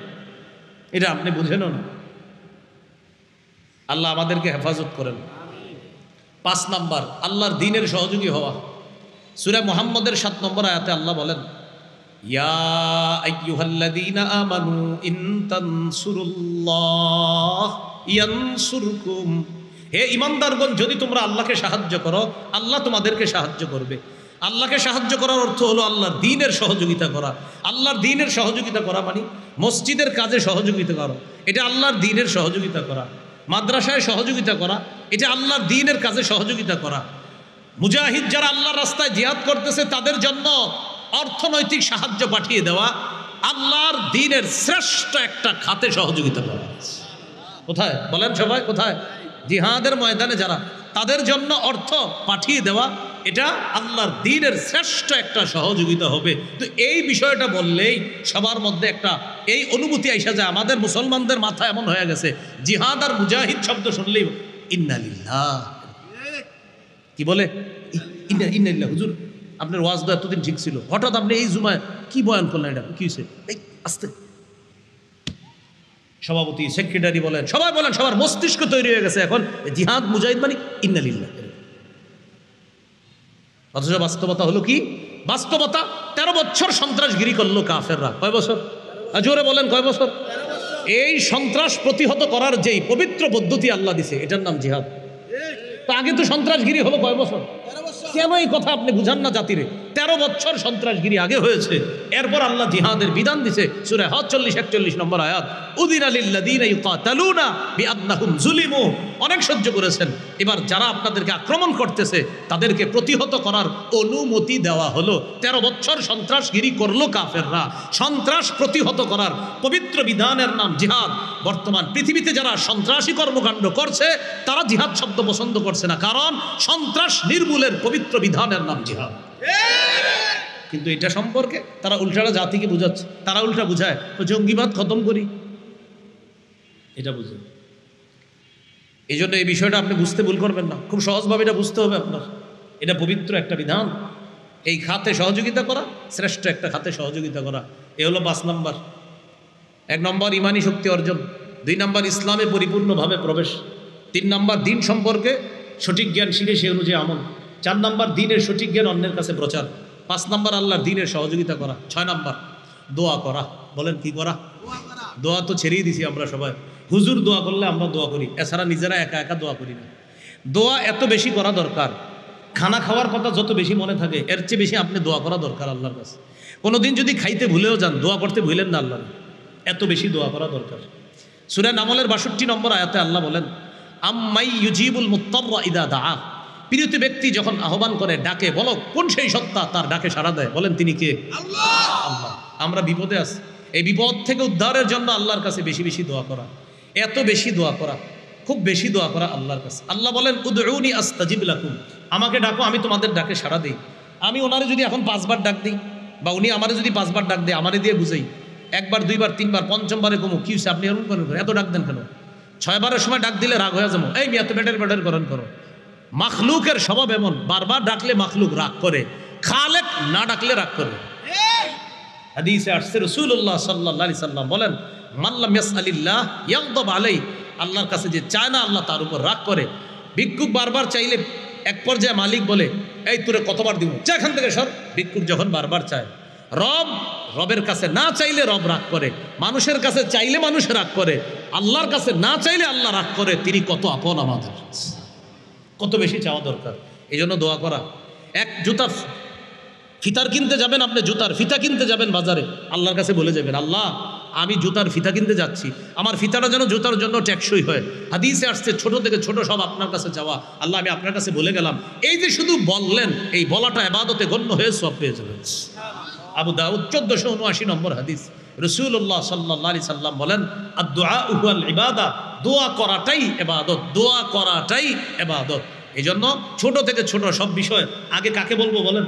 এটা আপনি বুঝেনও না। আল্লাহ আমাদেরকে হেফাজত করেন। 5 নাম্বার আল্লাহর দ্বীনের সহযোগী হওয়া। সূরা মুহাম্মদের 7 নম্বর আয়াতে আল্লাহ বলেন, ইয়া আইয়ুহাল্লাযীনা আমানু ইন তানসুরুল্লাহ ইয়ানসুরকুম। হে ঈমানদারগণ, যদি তোমরা আল্লাহকে সাহায্য করো, আল্লাহ তোমাদেরকে সাহায্য করবে। আল্লাহকে সাহায্য করার অর্থ হলো আল্লাহর দ্বীনের সহযোগিতা করা। আল্লাহর দ্বীনের সহযোগিতা করা মানে মসজিদের কাজে সহযোগিতা করা, এটা আল্লাহর দ্বীনের সহযোগিতা করা। মাদ্রাসায় সহযোগিতা করা, এটা আল্লাহর দ্বীনের কাজে সহযোগিতা করা। মুজাহিদ যারা আল্লাহর রাস্তায় জিহাদ করতেছে তাদের জন্য অর্থনৈতিক সাহায্য পাঠিয়ে দেওয়া আল্লাহর দ্বীনের শ্রেষ্ঠ একটা খাতে সহযোগিতা করা। কোথায় বলেন সবাই, কোথায়? জিহাদের ময়দানে যারা, তাদের জন্য অর্থ পাঠিয়ে দেওয়া, এটা আল্লাহর দ্বীনের শ্রেষ্ঠ একটা সহযোগিতা হবে। তো এই বিষয়টা বললেই সবার মধ্যে একটা এই অনুভূতি আইসা যায়। আমাদের মুসলমানদের মাথা এমন হয়ে গেছে, জিহাদ আর মুজাহিদ শব্দ শুনলেই ইন্না লিল্লাহ, কি বলে ইন্না লিল্লাহ। হুজুর আপনার ওয়াজ তো এতদিন ঠিক ছিল, হঠাৎ আপনি এই জুমায় কি বয়ান করলেন, এটা কি হয়েছে? এই আস্তে সভাপতি, সেক্রেটারি বলেন, সবাই বলেন, সবার মস্তিষ্ক তৈরি হয়ে গেছে এখন জিহাদ মুজাহিদ মানে ইন্না লিল্লাহ। অথচ বাস্তবতা হলো কি? বাস্তবতা 13 বছর সন্ত্রাসগিরি করলো কাফেররা। কয় বছর? জোরে বলেন, কয় বছর? এই সন্ত্রাস প্রতিহত করার যেই পবিত্র পদ্ধতি আল্লাহ দিছে, এটার নাম জিহাদ। তো আগে তো সন্ত্রাসগিরি হলো কয় বছর? কেন এই কথা আপনি বুঝান না জাতিরে? 13 বছর সন্ত্রাসগিরি আগে হয়েছে, এরপর আল্লাহ জিহাদের বিধান দিছে। সূরা হজ 40-41 নম্বর আয়াত, উযিনা লিল্লাযীনা ইউকাতালুনা বিআন্নাহুম যুলিমু। অনেক সহ্য করেছেন, এবার যারা আপনাদেরকে আক্রমণ করতেছে তাদেরকে প্রতিহত করার অনুমতি দেওয়া হলো। 13 বছর সন্ত্রাসগিরি করলো কাফেররা। সন্ত্রাস প্রতিহত করার পবিত্র বিধানের নাম জিহাদ। বর্তমান পৃথিবীতে যারা সন্ত্রাসী কর্মকাণ্ড করছে তারা জিহাদ শব্দ পছন্দ করছে না, কারণ সন্ত্রাস নির্মূলের পবিত্র বিধানের নাম জিহাদ। কিন্তু এটা সম্পর্কে তারা উল্টাটা জাতিকে বুঝাচ্ছে, তারা উল্টা বুঝায় জঙ্গিবাদ খতম করি, এটা বুঝে। এই জন্য এই বিষয়টা আপনি বুঝতে ভুল করবেন না, খুব সহজভাবে এটা বুঝতে হবে আপনার। এটা পবিত্র একটা বিধান, এই খাতে সহযোগিতা করা, শ্রেষ্ঠ একটা খাতে সহযোগিতা করা। এ হলো 5 নম্বর। 1 নম্বর ইমানি শক্তি অর্জন, 2 নম্বর ইসলামে পরিপূর্ণভাবে প্রবেশ, 3 নম্বর দিন সম্পর্কে সঠিক জ্ঞান শিখে সে অনুযায়ী আমল, 4 নম্বর দিনের সঠিক জ্ঞান অন্যের কাছে প্রচার, 5 নম্বর আল্লাহর দিনের সহযোগিতা করা, 6 নম্বর দোয়া করা। বলেন কি করা? দোয়া তো ছেড়েই দিছি আমরা সবাই। হুজুর দোয়া করলে আমরা দোয়া করি, এছাড়া নিজেরা একা একা দোয়া করি না। দোয়া এত বেশি করা দরকার, খানা খাওয়ার কথা যত বেশি মনে থাকে এর চেয়ে বেশি আপনি দোয়া করা দরকার আল্লাহর কাছে। কোনোদিন যদি খাইতে ভুলেও যান, দোয়া করতে ভুলেন না আল্লাহ, এত বেশি দোয়া করা দরকার। সূরা নামলের 62 নম্বর আয়াতে আল্লাহ বলেন, আম্মাই ইউজিবুল মুত্তাররা ইযা দাআ। পীড়িত ব্যক্তি যখন আহ্বান করে, ডাকে, বলো কোন সেই সত্তা তার ডাকে সাড়া দেয়? বলেন তিনি কে? আল্লাহ। আল্লাহ। আমরা বিপদে আছি, এই বিপদ থেকে উদ্ধারের জন্য আল্লাহর কাছে বেশি বেশি দোয়া করা, এত বেশি দোয়া করা, খুব বেশি দোয়া করা আল্লাহর কাছে। আল্লাহ বলেন, উদউনি আস্তাজিব লাকুম, আমাকে ডাকো আমি তোমাদের ডাকে সাড়া দিই। আমি ওনারে যদি এখন 5 বার ডাক দিই, বা উনি আমারে যদি 5 বার ডাক দেয়, আমারে দিয়ে বুঝাই, 1 বার 2 বার 3 বার 5ম বারে কমু, কি হচ্ছে আপনি এরকম করেন, এত ডাক দেন কেন? 6 বারের সময় ডাক দিলে রাগ হয়ে যাবো, এই মিয়া তো বেটার বেটার করেন করো। মাখলুকের স্বভাব এমন, বারবার ডাকলে মাখলুক রাগ করে, খালেক না ডাকলে রাগ করে। হাদিসে আসছে রাসূলুল্লাহ সাল্লাল্লাহু আলাইহি সাল্লাম বলেন, মান লাম ইয়াসআলিল্লাহ ইয়াগদাব আলাইহি, আল্লাহর কাছে যে চায় না আল্লাহ তার উপর রাগ করে। ভিক্ষুক বারবার চাইলে এক পর্যায়ে মালিক বলে, এই তোরে কতবার দিব, যা এখান থেকে সর। ভিক্ষুক যখন বারবার চায়, রবের কাছে না চাইলে রব রাগ করে, মানুষের কাছে চাইলে মানুষ রাগ করে, আল্লাহর কাছে না চাইলে আল্লাহ রাগ করে। তিনি কত আপন আমাদের, কত বেশি চাওয়া দরকার। এই জন্য দোয়া করা। এক জুতা ফিতার কিনতে যাবেন, আপনি জুতার ফিতা কিনতে যাবেন বাজারে, আল্লাহর কাছে বলে যাবেন, আল্লাহ আমি জুতার ফিতা কিনতে যাচ্ছি, আমার ফিতাটা যেন জুতার জন্য টেকসই হয়। হাদিসে আসছে ছোট থেকে ছোট সব আপনার কাছে চাওয়া, আল্লাহ আমি আপনার কাছে বলে গেলাম। এই যে শুধু বললেন, এই বলাটা ইবাদতে গণ্য হয়ে সওয়াব পেয়ে যাবেন। আবু দাউদ 1479 নম্বর হাদিস, রাসূলুল্লাহ সাল্লাল্লাহু আলাইহি সাল্লাম বলেন, আদ-দুআ হুয়াল ইবাদা, দোয়া করাটাই ইবাদত, দোয়া করাটাই ইবাদত। এই জন্য ছোট থেকে ছোট সব বিষয় আগে কাকে বলবো বলেন?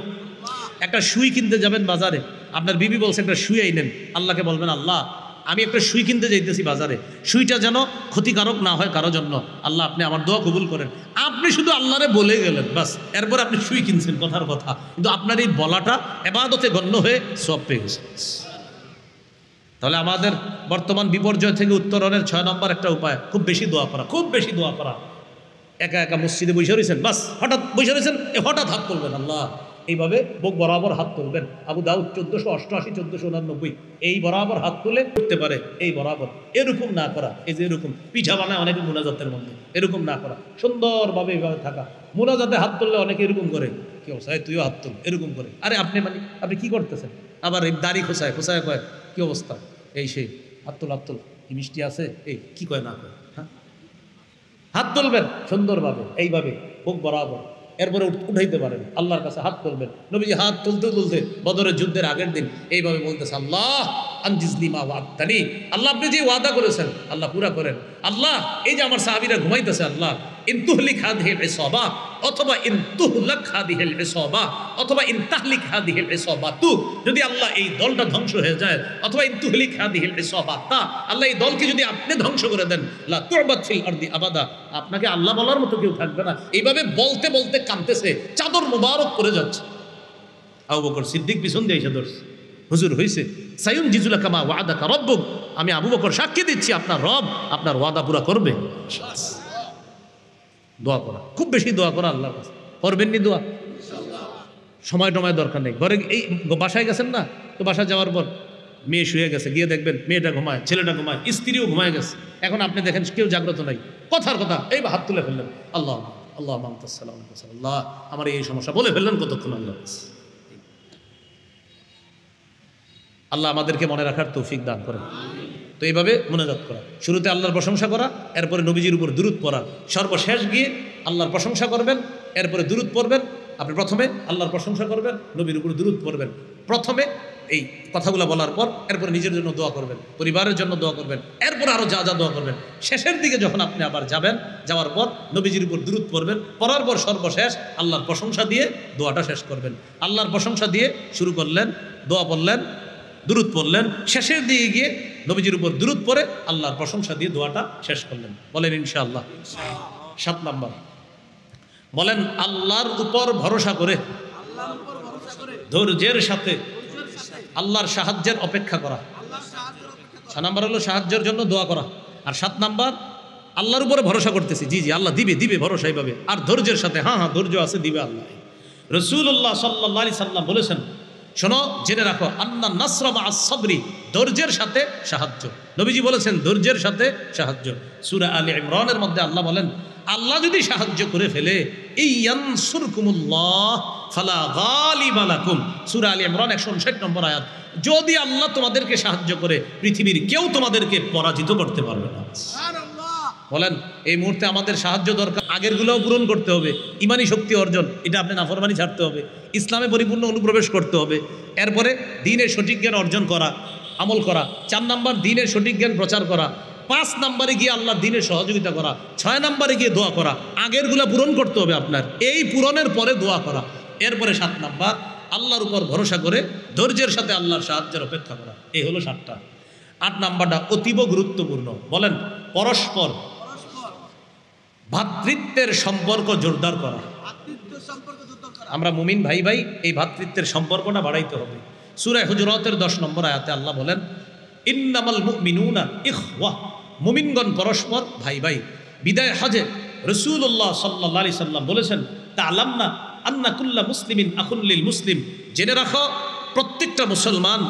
একটা সুই কিনতে যাবেন বাজারে, আপনার বিবি বলছে একটা সুই আইনেন, আল্লাহকে বলবেন, আল্লাহ আমি একটা সুই কিনতে যাইতেছি বাজারে, সুইটা যেন ক্ষতিকারক না হয় কারো জন্য, আল্লাহ আপনি আমার দোয়া কবুল করেন। আপনি শুধু আল্লাহরে বলে গেলেন, বাস, এরপর আপনি সুই কিনছেন, কথার কথা, কিন্তু আপনার এই বলাটা ইবাদতে গণ্য হয়ে সওয়াব পেয়ে গেছে। তাহলে আমাদের বর্তমান বিপর্যয় থেকে উত্তরণের 6 নম্বর একটা উপায়, খুব বেশি দোয়া করা, খুব বেশি দোয়া করা। একা একা মসজিদে বসে রয়েছেন, বাস হঠাৎ বসে রয়েছেন, হঠাৎ হাত তুলবেন আল্লাহ, এইভাবে বুক বরাবর হাত তুলবেন। আবু দাউদ 1488 1489 এই বরাবর হাত তুলে করতে পারে, এই বরাবর, এরকম না করা, এই যে এরকম পিঠা বানায় অনেকে মুনাজাতের মধ্যে, এরকম না করা, সুন্দরভাবে এইভাবে থাকা। মুনাজাতে হাত তুললে অনেকে এরকম করে, কি অবস্থা, তুইও হাত তুল, এরকম করে। আরে আপনি মানে আপনি কি করতেছেন? আবার এই দাড়ি খোসায় খোসায় কয় কি অবস্থা, এই সেই হাত তুল, হাত তুল, কি মিষ্টি আছে, এই কি কয় না কয়, হ্যাঁ হাত তুলবেন সুন্দরভাবে, এইভাবে বুক বরাবর, এরপরে উঠাইতে পারেন, আল্লাহর কাছে হাত তুলবেন। নবীজি হাত তুলতে তুলতে বদরের যুদ্ধের আগের দিন এইভাবে বলতেছে, আল্লাহ আনজিজনি মা ওয়া'আদতানি, আল্লাহ আপনি যে ওয়াদা করেছেন আল্লাহ পুরা করেন। আল্লাহ এই যে আমার সাহাবীরা ঘুমাইতেছে, আল্লাহ ইন তুহলিক হাদিহিল ইসাবা, অথবা ইন তুহলাক হাদিহিল ইসাবা, অথবা ইন তাহলিক হাদিহিল ইসাবাতু, যদি আল্লাহ এই দলটা ধ্বংস হয়ে যায়, অথবা ইন তুহলিক হাদিহিল ইসাবাতা, আল্লাহ এই দলকে যদি আপনি ধ্বংস করে দেন, লা তু'বাদ ফিল আরদি আবাদা, আপনাকে আল্লাহ বলার মতো কেউ থাকবে না। এইভাবে বলতে বলতে কাঁদতেছে, চাদর মুবারক করে যাচ্ছে। আবু বকর সিদ্দিক পিছন দিয়ে এসে ধরছে, হুজুর হইছে, সায়ুন জিজুলা কামা ওয়াদাকা রব্বুক, আমি আবু বকর সাক্ষী দিচ্ছি আপনার রব আপনার ওয়াদা পুরা করবে। দোয়া করা, খুব বেশি দোয়া করা আল্লাহর কাছে, করবেননি দোয়া, সময় টময় দরকার নেই। ঘরে এই বাসায় গেছেন না, তো বাসায় যাওয়ার পর মেয়ে শুয়ে গেছে, গিয়ে দেখবেন মেয়েটা ঘুমায়, ছেলেটা ঘুমায়, স্ত্রীও ঘুমায় গেছে, এখন আপনি দেখেন কেউ জাগ্রত নাই, কথার কথা এই হাত তুলে ফেললেন, আল্লাহ আল্লাহ আল্লাহ আমার এই সমস্যা বলে ফেললেন, কতক্ষণ আল্লাহ। আল্লাহ আমাদেরকে মনে রাখার তৌফিক দান করেন। তো এইভাবে মোনাজাত করা, শুরুতে আল্লাহর প্রশংসা করা, এরপরে নবীজির উপর দুরূদ পড়া, সর্বশেষ গিয়ে আল্লাহর প্রশংসা করবেন, এরপরে দুরূদ পড়বেন। আপনি প্রথমে আল্লাহর প্রশংসা করবেন, নবীর উপর দুরূদ পড়বেন, প্রথমে এই কথাগুলো বলার পর এরপরে নিজের জন্য দোয়া করবেন, পরিবারের জন্য দোয়া করবেন, এরপর আরও যা যা দোয়া করবেন। শেষের দিকে যখন আপনি আবার যাবেন, যাওয়ার পর নবীজির উপর দুরূদ পড়বেন, পড়ার পর সর্বশেষ আল্লাহর প্রশংসা দিয়ে দোয়াটা শেষ করবেন। আল্লাহর প্রশংসা দিয়ে শুরু করলেন, দোয়া পড়লেন, দুরূদ পড়লেন, শেষের দিকে গিয়ে নবীজির উপর দুরূদ পড়ে আল্লাহর প্রশংসা দিয়ে দোয়াটা শেষ করলেন। বলেন ইনশাআল্লাহ। 7 নাম্বার বলেন, আল্লাহর উপর ভরসা করে ধৈর্যের সাথে আল্লাহর সাহায্যের অপেক্ষা করা। 6 নাম্বার হলো সাহায্যের জন্য দোয়া করা, আর 7 নাম্বার আল্লাহর উপরে ভরসা করতেছি, জি জি আল্লাহ দিবে দিবে, ভরসা এইভাবে, আর ধৈর্যের সাথে, হ্যাঁ হ্যাঁ ধৈর্য আছে, দিবে আল্লাহ। রাসূলুল্লাহ সাল্লাল্লাহু আলাইহি সাল্লাম বলেছেন, শোনো জেনে রাখো, আন্না নাসরা মা'আস সাবরি, ধৈর্যের সাথে সাহায্য। নবীজি বলেছেন ধৈর্যের সাথে সাহায্য। সূরা আলে ইমরানের মধ্যে আল্লাহ বলেন, আল্লাহ যদি সাহায্য করে ফেলে, ইয়ানসুরকুমুল্লাহ ফালা গালিবা লাকুম, সূরা আলে ইমরান 159 নম্বর আয়াত। যদি আল্লাহ তোমাদেরকে সাহায্য করে, পৃথিবীর কেউ তোমাদেরকে পরাজিত করতে পারবে না। বলেন এই মুহূর্তে আমাদের সাহায্য দরকার, আগেরগুলোও পূরণ করতে হবে, ইমানি শক্তি অর্জন, এটা আপনি নাফরমানি ছাড়তে হবে, ইসলামে পরিপূর্ণ অনুপ্রবেশ করতে হবে, এরপরে দ্বীনের সঠিক জ্ঞান অর্জন করা, আমল করা। 4 নাম্বার দ্বীনের সঠিক জ্ঞান প্রচার করা। 5 নাম্বারে গিয়ে আল্লাহ দ্বীনের সহযোগিতা করা। 6 নাম্বারে গিয়ে দোয়া করা, আগেরগুলো পূরণ করতে হবে আপনার, এই পূরণের পরে দোয়া করা। এরপরে 7 নাম্বার আল্লাহর উপর ভরসা করে ধৈর্যের সাথে আল্লাহর সাহায্যের অপেক্ষা করা। এই হলো 7টা। 8 নাম্বারটা অতীব গুরুত্বপূর্ণ, বলেন পরস্পর ভ্রাতৃত্বের সম্পর্ক জোরদার করা। আমরা মুমিন ভাই ভাই, এই ভ্রাতৃত্বের সম্পর্কটা বাড়াইতে হবে। সূরা হুজুরাতের 10 নম্বর আয়াতে আল্লাহ বলেন, ইন্নামাল মুমিনুনা ইখওয়া, মুমিনগণ পরস্পর ভাই ভাই। বিদায় হজে রাসূলুল্লাহ সাল্লাল্লাহু আলাইহি সাল্লাম বলেছেন, তাআলামনা আন্না কুল্লা মুসলিমিন আখুন লিল মুসলিম, জেনে রাখো প্রত্যেকটা মুসলমান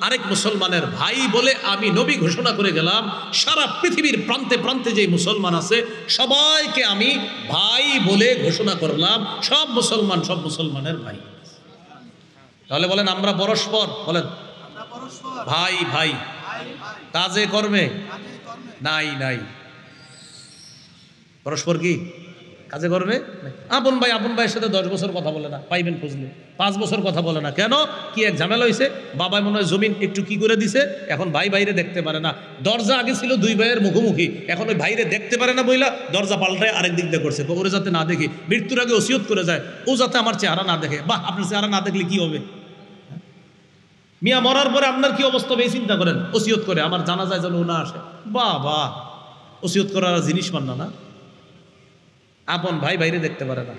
আরেক মুসলমানের ভাই বলে আমি নবী ঘোষণা করে গেলাম। সারা পৃথিবীর প্রান্তে প্রান্তে যে মুসলমান আছে সবাইকে আমি ভাই বলে ঘোষণা করলাম, সব মুসলমান সব মুসলমানের ভাই। তাহলে বলেন আমরা পরস্পর, বলেন ভাই ভাই, কাজে কর্মে নাই নাই, পরস্পর কি কাজে কর্মে। আপন ভাইয়ের সাথে 10 বছর কথা বলে না, পাইবেন খুঁজলে 5 বছর কথা বলে না, কেন কি এক ঝামেলা হয়েছে, বাবাই মনে হয় জমিন একটু কি করে দিছে, এখন ভাই বাইরে দেখতে পারে না। দরজা আগে ছিল 2 ভাইয়ের মুখোমুখি, এখন ওই ভাইরে দেখতে পারে না বইলা দরজা পাল্টায় আরেক দিক দিয়ে করছে, ওরে যাতে না দেখি, মৃত্যুর আগে ওসিয়ত করে যায়, ও যাতে আমার চেহারা না দেখে। বাহ, আপনার চেহারা না দেখলে কি হবে মিয়া, মরার পরে আপনার কি অবস্থা হবে চিন্তা করেন। ওসিয়ত করে আমার জানাজায় যেন ও না আসে, বাহ বাহ, ওসিয়ত করার জিনিস মান না। আপন ভাই বাইরে দেখতে পারে না।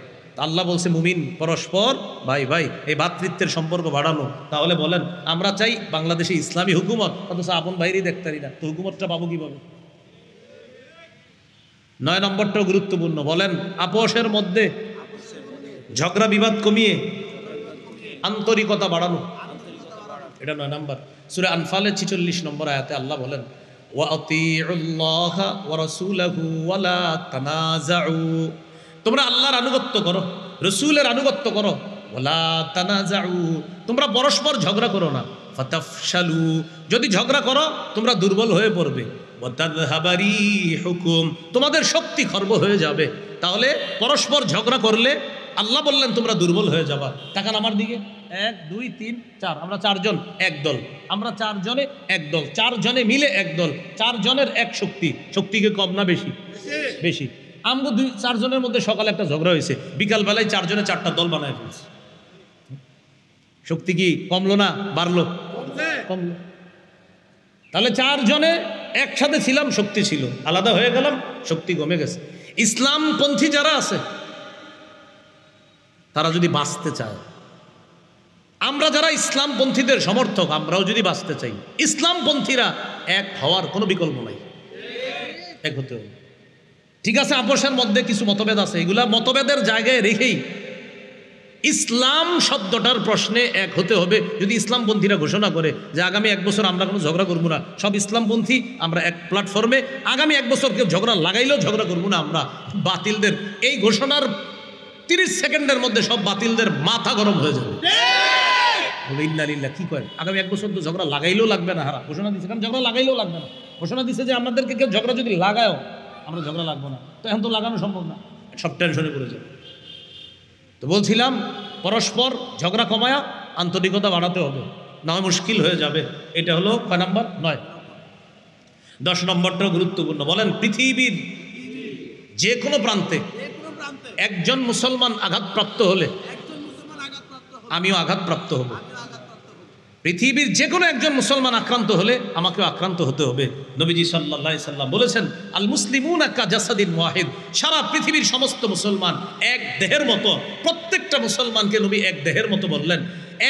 আল্লাহ বলছে মুমিন পরস্পর ভাই ভাই, এই ভ্রাতৃত্বের সম্পর্ক বাড়ানো। তাহলে বলেন আমরা চাই বাংলাদেশে ইসলামী হুকুমত, অথচ আপন বাইরেই দেখতে পারি না, তো হুকুমতটা পাবো কিভাবে? 9 নম্বরটাও গুরুত্বপূর্ণ, বলেন আপোষের মধ্যে ঝগড়া বিবাদ কমিয়ে আন্তরিকতা বাড়ানো, এটা 9 নম্বর। সূরা আনফালের 46 নম্বর আয়াতে আল্লাহ বলেন ওয়া আতিউল্লাহা ওয়া রাসূলাহু ওয়া লা তানাজাউ, তোমরা আল্লাহর আনুগত্য করো, রাসূলের আনুগত্য করো, ওয়া লা তানাজাউ, তোমরা পরস্পর ঝগড়া করো না, ফাতাফশালু, যদি ঝগড়া করো তোমরা দুর্বল হয়ে পড়বে, ওয়া তাযহাবা রিহুকুম, তোমাদের শক্তি খর্ব হয়ে যাবে। তাহলে পরস্পর ঝগড়া করলে আল্লাহ বললেন তোমরা দুর্বল হয়ে যাবা। তাকান আমার দিকে, 1 2 3 4, আমরা 4 জন এক দল, আমরা 4 জনে এক দল, 4 জনে মিলে এক দল, 4 জনের এক শক্তি। শক্তিকে কম না বেশি? বেশি। আমগো 4 জনের মধ্যে সকালে একটা ঝগড়া হয়েছে, বিকাল বেলায় 4 জনে 4টা দল বানায় ফেলছে। শক্তি কি কমলো না বাড়লো? কমলো। তাহলে 4 জনে একসাথে ছিলাম, শক্তি ছিল, আলাদা হয়ে গেলাম, শক্তি কমে গেছে। ইসলামপন্থী যারা আছে তারা যদি বাঁচতে চায়, আমরা যারা ইসলামপন্থীদের সমর্থক, আমরাও যদি বাঁচতে চাই, ইসলামপন্থীরা এক হওয়ার কোনো বিকল্প নাই, এক হতে হবে। ঠিক আছে, আপোষের মধ্যে কিছু মতভেদ আছে, এগুলা মতভেদের জায়গায় রেখেই ইসলাম শব্দটার প্রশ্নে এক হতে হবে। যদি ইসলামপন্থীরা ঘোষণা করে যে আগামী 1 বছর আমরা কোনো ঝগড়া করবো না, সব ইসলামপন্থী আমরা এক প্ল্যাটফর্মে আগামী 1 বছর কেউ ঝগড়া লাগাইলেও ঝগড়া করবো না আমরা, বাতিলদের এই ঘোষণার 30 সেকেন্ডের মধ্যে সব বাতিলদের মাথা গরম হয়ে যাবে। ইন্নালিল্লাহ, কি করেন? আগামী 1 বছর তো ঝগড়া লাগাইলেও লাগবে না, হারা ঘোষণা দিচ্ছে, কারণ ঝগড়া লাগাইলেও লাগবে না। ঘোষণা দিচ্ছে যে আমাদেরকে কেউ ঝগড়া যদি লাগায়ও আমরা ঝগড়া লাগবো না, তো এখন তো লাগানো সম্ভব না, সব টেনশনে পড়ে যাবে। তো বলছিলাম পরস্পর ঝগড়া কমায়া আন্তরিকতা বাড়াতে হবে, না হয় মুশকিল হয়ে যাবে। এটা হলো কয় নাম্বার? 9। 10 নম্বরটাও গুরুত্বপূর্ণ, বলেন পৃথিবীর যে কোনো প্রান্তে একজন মুসলমান আঘাতপ্রাপ্ত হলে আমিও আঘাতপ্রাপ্ত হব। পৃথিবীর যে কোনো একজন মুসলমান আক্রান্ত হলে আমাকেও আক্রান্ত হতে হবে। নবীজি সাল্লাল্লাহু আলাইহি সাল্লাম বলেছেন আল মুসলিমুনা কা জাসাদিন ওয়াহিদ, সারা পৃথিবীর সমস্ত মুসলমান এক দেহের মতো। প্রত্যেকটা মুসলমানকে নবী এক দেহের মতো বললেন।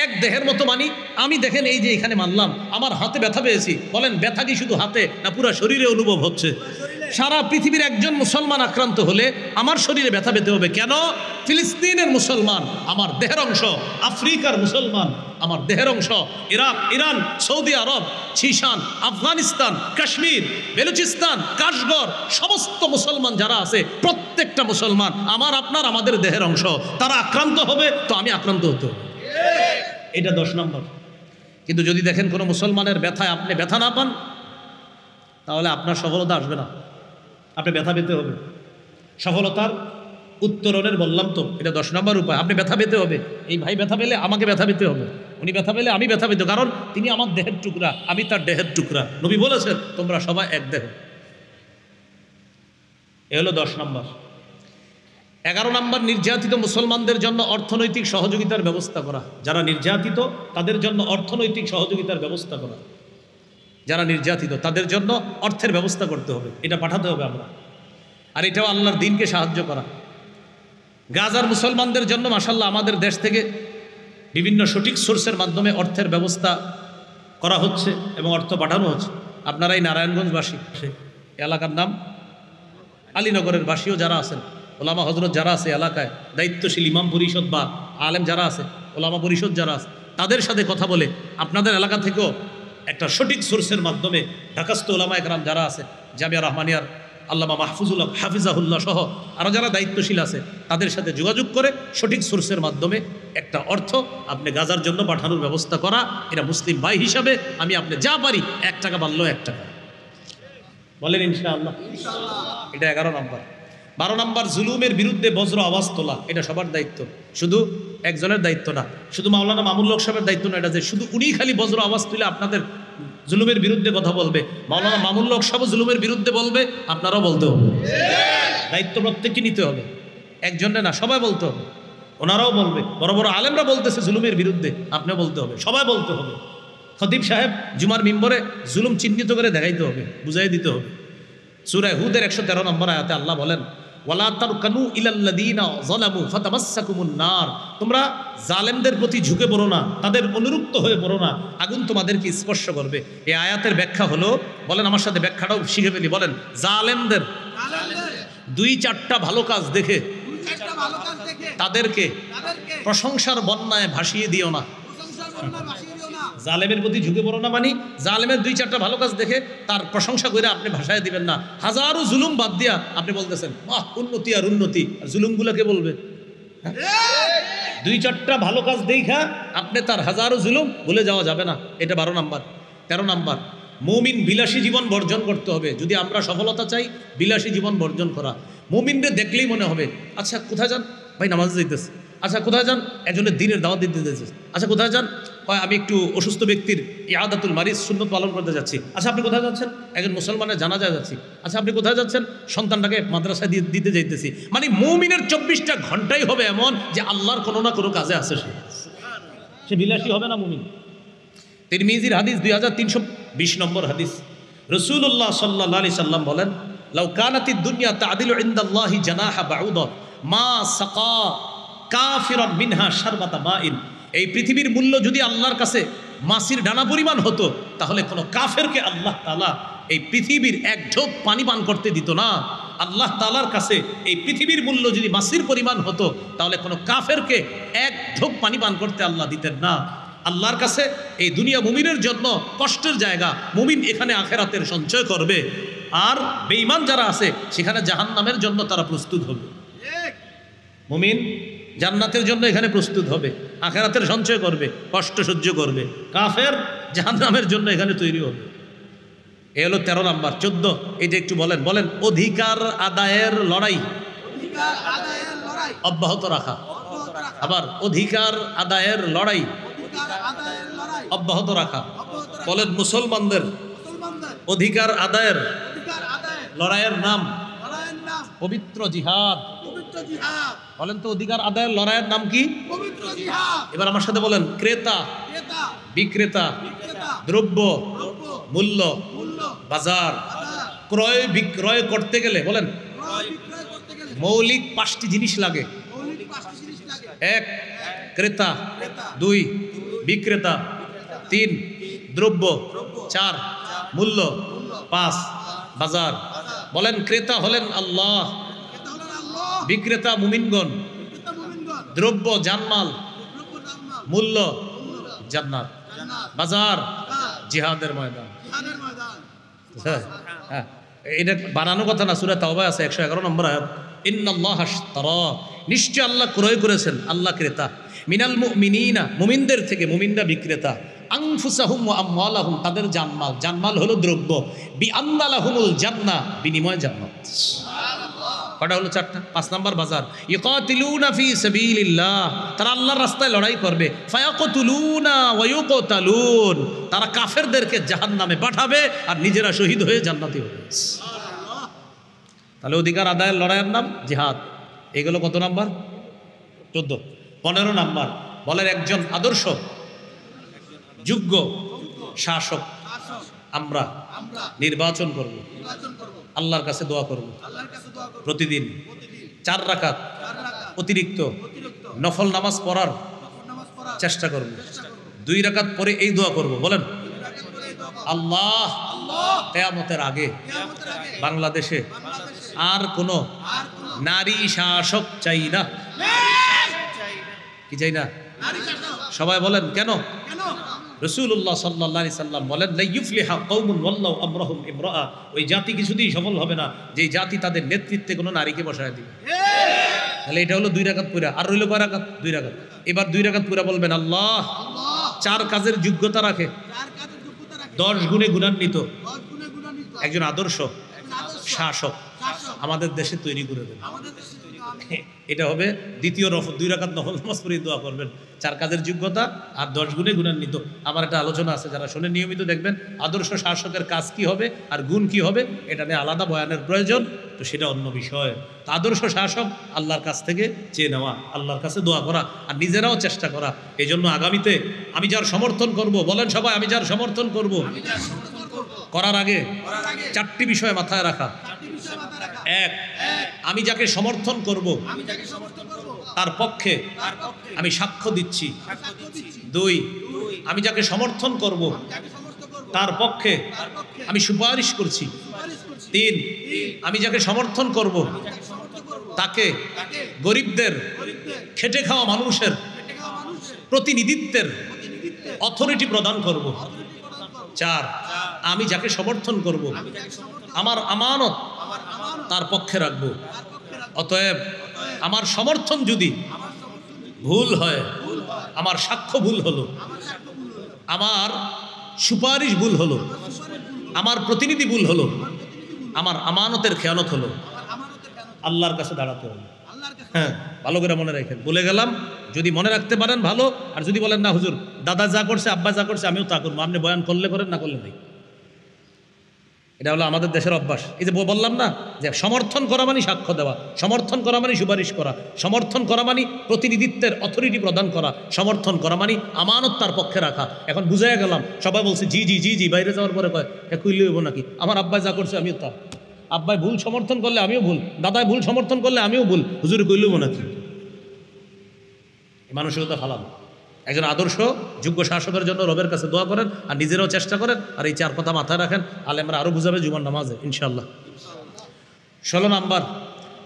এক দেহের মতো মানি, আমি দেখেন এই যে এখানে মানলাম আমার হাতে ব্যথা পেয়েছি, বলেন ব্যথা কি শুধু হাতে না পুরো শরীরে অনুভব হচ্ছে? সারা পৃথিবীর একজন মুসলমান আক্রান্ত হলে আমার শরীরে ব্যথা পেতে হবে। কেন? ফিলিস্তিনের মুসলমান আমার দেহের অংশ, আফ্রিকার মুসলমান আমার দেহের অংশ, ইরাক, ইরান, সৌদি আরব, শিশান, আফগানিস্তান, কাশ্মীর, বেলুচিস্তান, কাশগড়, সমস্ত মুসলমান যারা আছে প্রত্যেকটা মুসলমান আমার আপনার আমাদের দেহের অংশ। তারা আক্রান্ত হবে তো আমি আক্রান্ত হতে হবে, এটা 10 নম্বর। কিন্তু যদি দেখেন কোনো মুসলমানের ব্যথায় আপনি ব্যথা না পান, তাহলে আপনার সফলতা আসবে না, আপনি ব্যথা পেতে হবে। সফলতার উত্তরণের বললাম তো, এটা 10 নম্বর উপায়। আপনি ব্যথা পেতে হবে, এই ভাই ব্যথা পেলে আমাকে ব্যথা পেতে হবে, উনি ব্যথা পেলে আমি ব্যথা পেতে, কারণ তিনি আমার দেহের টুকরা, আমি তার দেহের টুকরা। নবী বলেছেন তোমরা সবাই এক দেহ। এ হলো 10 নম্বর। 11 নম্বর, নির্যাতিত মুসলমানদের জন্য অর্থনৈতিক সহযোগিতার ব্যবস্থা করা। যারা নির্যাতিত তাদের জন্য অর্থনৈতিক সহযোগিতার ব্যবস্থা করা। যারা নির্যাতিত তাদের জন্য অর্থের ব্যবস্থা করতে হবে, এটা পাঠাতে হবে আমরা। আর এটাও আল্লাহর দ্বীনকে সাহায্য করা। গাজার মুসলমানদের জন্য মাশাআল্লাহ আমাদের দেশ থেকে বিভিন্ন সঠিক সোর্সের মাধ্যমে অর্থের ব্যবস্থা করা হচ্ছে এবং অর্থ পাঠানো হচ্ছে। আপনারা এই নারায়ণগঞ্জবাসী, এলাকার নাম আলীনগরের বাসীও যারা আছেন, ওলামা হজরত যারা আছে এলাকায়, দায়িত্বশীল ইমাম পরিষদ বা আলেম যারা আছে, ওলামা পরিষদ যারা আছে, তাদের সাথে কথা বলে আপনাদের এলাকা থেকেও একটা সঠিক সোর্সের মাধ্যমে ঢাকাস্থ ওলামা একরাম যারা আছে, জামিয়া রহমানিয়ার আল্লামা মাহফুজুল্লাহ হাফিজাহুল্লাহ সহ আরও যারা দায়িত্বশীল আছে তাদের সাথে যোগাযোগ করে সঠিক সোর্সের মাধ্যমে একটা অর্থ আপনি গাজার জন্য পাঠানোর ব্যবস্থা করা। এটা মুসলিম ভাই হিসাবে আমি আপনি যা পারি 1 টাকা পারলেও 1 টাকা বলেন ইনশাআল্লাহ। এটা 11 নম্বর। 12 নম্বর, জুলুমের বিরুদ্ধে বজ্র আওয়াজ তোলা। এটা সবার দায়িত্ব, শুধু একজনের দায়িত্ব না, শুধু মাওলানা মামুনুল হক সাহেবের দায়িত্ব না এটা যে শুধু উনি খালি বজ্র আওয়াজ তুলে আপনাদের জুলুমের বিরুদ্ধে কথা বলবে। মাওলানা মামুনুল হক সাহেব জুলুমের বিরুদ্ধে বলবে, আপনারাও বলতে হবে। দায়িত্ব প্রত্যেককে নিতে হবে, একজনে না, সবাই বলতে হবে। ওনারাও বলবে, বড় বড় আলেমরা বলতেছে জুলুমের বিরুদ্ধে, আপনিও বলতে হবে, সবাই বলতে হবে। খতিব সাহেব জুমার মিম্বরে জুলুম চিহ্নিত করে দেখাইতে হবে, বুঝাই দিতে হবে। সূরা হুদের 113 নম্বর আয়াতে আল্লাহ বলেন ওয়ালা তারকানু ইলাল্লাযীনা যালামু ফাতামাসসাকুমুন নার, তোমরা জালেমদের প্রতি ঝুঁকে পড়ো না, তাদের অনুরুক্ত হয়ে পড়ো না, আগুন তোমাদেরকে স্পর্শ করবে। এই আয়াতের ব্যাখ্যা হলো, বলেন আমার সাথে ব্যাখ্যাটাও শিখে ফেলি, বলেন জালেমদের 2-4টা ভালো কাজ দেখে তাদেরকে প্রশংসার বন্যায় ভাসিয়ে দিও না। জালেমের প্রতি ঝুঁকে পড়ো না, মানে জালেমের 2-4টা ভালো কাজ দেখে তার প্রশংসা করে আপনি ভাষায় দিবেন না। হাজারো জুলুম বাদ দিয়া আপনি বলতেছেন বাহ উন্নতি আর উন্নতি, আর জুলুমগুলোকে বলবে। 2-4টা ভালো কাজ দেখা আপনি তার হাজারো জুলুম ভুলে যাওয়া যাবে না। এটা 12 নাম্বার। 13 নাম্বার, মুমিন বিলাসী জীবন বর্জন করতে হবে। যদি আমরা সফলতা চাই, বিলাসী জীবন বর্জন করা। মুমিনদের দেখলেই মনে হবে আচ্ছা কোথায় যান ভাই, নামাজ দিতেছে। আচ্ছা কোথায় যান, একজনের দিনের দাওয়াত দিতে দিতেছে। আচ্ছা কোথায় যান, হয় আমি একটু অসুস্থ ব্যক্তির ইয়াদাতুল মারিজ সুন্নত পালন করতে যাচ্ছি। আচ্ছা আপনি কোথায় যাচ্ছেন, একজন মুসলমানের জানাজায় যাচ্ছি। আচ্ছা আপনি কোথায় যাচ্ছেন, সন্তানটাকে মাদ্রাসায় দিতে যাইতেছি। মানে মুমিনের 24টা ঘন্টাই হবে এমন যে আল্লাহর কোনো না কোনো কাজে আছে, সে বিলাসী হবে না মুমিন। তিরমিজির হাদিস 2320 নম্বর হাদিস, রাসূলুল্লাহ সাল্লাল্লাহু আলাইহি সাল্লাম বলেন লাউ কানাতিদ দুনিয়া তা'দিলু ইনদাল্লাহি জানাহা বাউদা মা সাকা কাফিরান মিনহা শারবাতা মাইন। এই পৃথিবীর মূল্য যদি আল্লাহর কাছে মাছির ডানা পরিমাণ হতো, তাহলে কোনো কাফেরকে আল্লাহ তাআলা এই পৃথিবীর এক ঢোক পানি পান করতে দিত না। আল্লাহ তাআলার কাছে এই পৃথিবীর মূল্য যদি মাছির পরিমাণ হতো, তাহলে কোনো কাফেরকে এক ঢোক পানি পান করতে আল্লাহ দিতেন না। আল্লাহর কাছে এই দুনিয়া মুমিনের জন্য কষ্টের জায়গা। মুমিন এখানে আখেরাতের সঞ্চয় করবে, আর বেঈমান যারা আছে সেখানে জাহান্নামের জন্য তারা প্রস্তুত হবে। মুমিন জান্নাতের জন্য এখানে প্রস্তুত হবে, আখেরাতের সঞ্চয় করবে, কষ্ট সহ্য করবে। কাফের জাহান্নামের জন্য এখানে তৈরি হবে। এ হলো 13 নাম্বার। 14 এই যে একটু বলেন অধিকার আদায়ের লড়াই অব্যাহত রাখা। আবার অধিকার আদায়ের লড়াই অব্যাহত রাখা। বলেন মুসলমানদের অধিকার আদায়ের লড়াইয়ের নাম পবিত্র জিহাদ। বলেন তো অধিকার আদায়ের লড়াইয়ের নাম কি? পবিত্র জিহাদ। এবার আমার সাথে বলেন ক্রেতা বিক্রেতা, দ্রব্য মূল্য বাজার, ক্রয় বিক্রয় করতে গেলে বলেন মৌলিক 5টি জিনিস লাগে। 1 ক্রেতা, 2 বিক্রেতা, 3 দ্রব্য, 4 মূল্য, 5 বাজার। বলেন ক্রেতা হলেন আল্লাহ, বিক্রেতা মুমিনগণ, দ্রব্য জানমাল, মূল্য জান্নাত, বাজার জিহাদের ময়দান। হ্যাঁ, এটা বানানো কথা না, সূরা তাওবায় আছে 111 নম্বর আয়াত। ইন্নাল্লাহা আশতারা, নিশ্চয় আল্লাহ ক্রয় করেছেন, আল্লাহ ক্রেতা, মিনাল মুমিনিনা মুমিনদের থেকে, মুমিনরা বিক্রেতা, আনফুসাহুম ওয়া আমওয়ালাহুম তাদের জানমাল, জানমাল হলো দ্রব্য, বিআন্না লাহুমুল জান্নাহ বিনিময় জান্নাত। কটা হলো? 4টা। 5 নাম্বার বাজার, ইকাতিলুনা ফি সাবিলিল্লাহ তারা আল্লাহর রাস্তায় লড়াই করবে, ফায়াকতুলুনা ওয়া ইউকতালুন তারা কাফেরদেরকে জাহান্নামে পাঠাবে আর নিজেরা শহীদ হয়ে জান্নাতি হবে। তাহলে অধিকার আদায়ের লড়াইয়ের নাম জিহাদ। এগুলো কত নাম্বার? 14। 15 নাম্বার, বলেন একজন আদর্শ যোগ্য শাসক আমরা নির্বাচন করব, আল্লাহর কাছে দোয়া করব প্রতিদিন 4 রাকাত অতিরিক্ত নফল নামাজ পড়ার চেষ্টা করব। 2 রাকাত পরে এই দোয়া করব, বলেন আল্লাহ কিয়ামতের আগে বাংলাদেশে আর কোনো নারী শাসক চাই না। কি চাই না? সবাই বলেন কেন? রাসূলুল্লাহ সাল্লাল্লাহু আলাইহি সাল্লাম বলেন লা ইউফলিহা কওমুন ওয়াল্লাহু আমরাহুম ইমরাআ, ওই জাতি কিছুতেই সফল হবে না যে জাতি তাদের নেতৃত্বে কোনো নারীকে বসায় দিবে। তাহলে এটা হলো 2 রাকাত পুরা। আর রইল কয় রাকাত? 2 রাকাত। এবার 2 রাকাত পুরা বলবেন আল্লাহ 4 কাজের যোগ্যতা রাখে, 10 গুণে গুণান্বিত একজন আদর্শ শাসক আমাদের দেশে তৈরি করে দেবে। এটা হবে দ্বিতীয় 2 রাকাত নফল নামাজ পড়ে দোয়া করবেন, 4 কাজের যোগ্যতা আর 10 গুণে গুণান্বিত। আমার একটা আলোচনা আছে, যারা শুনে নিয়মিত দেখবেন আদর্শ শাসকের কাজ কি হবে আর গুণ কি হবে, এটা নিয়ে আলাদা বয়ানের প্রয়োজন, তো সেটা অন্য বিষয়। তো আদর্শ শাসক আল্লাহর কাছ থেকে চেয়ে নেওয়া, আল্লাহর কাছে দোয়া করা আর নিজেরাও চেষ্টা করা। এই জন্য আগামীতে আমি যার সমর্থন করব, বলেন সবাই আমি যার সমর্থন করব, করার আগে 4টি বিষয় মাথায় রাখা। 1, আমি যাকে সমর্থন করব তার পক্ষে আমি সাক্ষ্য দিচ্ছি। 2, আমি যাকে সমর্থন করব তার পক্ষে আমি সুপারিশ করছি। তিন, আমি যাকে সমর্থন করব তাকে গরিবদের, খেটে খাওয়া মানুষের প্রতিনিধিত্বের অথরিটি প্রদান করব। চার, আমি যাকে সমর্থন করব আমার আমানত তার পক্ষে রাখব। অতএব আমার সমর্থন যদি ভুল হয়, আমার সাক্ষ্য ভুল হলো, আমার সুপারিশ ভুল হলো, আমার প্রতিনিধি ভুল হলো, আমার আমানতের খেয়ানত হলো, আল্লাহর কাছে দাঁড়াতে হবে। হ্যাঁ, ভালো করে মনে রাখেন। বলে গেলাম, যদি মনে রাখতে পারেন ভালো, আর যদি বলেন না হুজুর দাদা যা করছে আব্বা যা করছে আমিও তা করবো, আপনি বয়ান করলে করেন, না করলে নেই। এটা হলো আমাদের দেশের অভ্যাস। এই যে বললাম না যে সমর্থন করা মানে সাক্ষ্য দেওয়া, সমর্থন করা মানে সুপারিশ করা, সমর্থন করা মানে প্রতিনিধিত্বের অথরিটি প্রদান করা, সমর্থন করা মানে আমানত তার পক্ষে রাখা। এখন বুঝাইয়া গেলাম, সবাই বলছে জি জি জি জি, বাইরে যাওয়ার পরে কয় কইলে হইব নাকি, আমার আব্বাই যা করছে আমিও তা, আব্বাই ভুল সমর্থন করলে আমিও ভুল, দাদাই ভুল সমর্থন করলে আমিও ভুল, হুজুরে কইলে হইব নাকি। এই মানসিকতা ফালান। একজন আদর্শ যোগ্য শাসকের জন্য রবের কাছে দোয়া করেন, আর নিজেরাও চেষ্টা করেন, আর এই চার কথা মাথায় রাখেন। আলেমরা আরও বুঝাবে জুমার নামাজে ইনশাল্লাহ। 16 নাম্বার,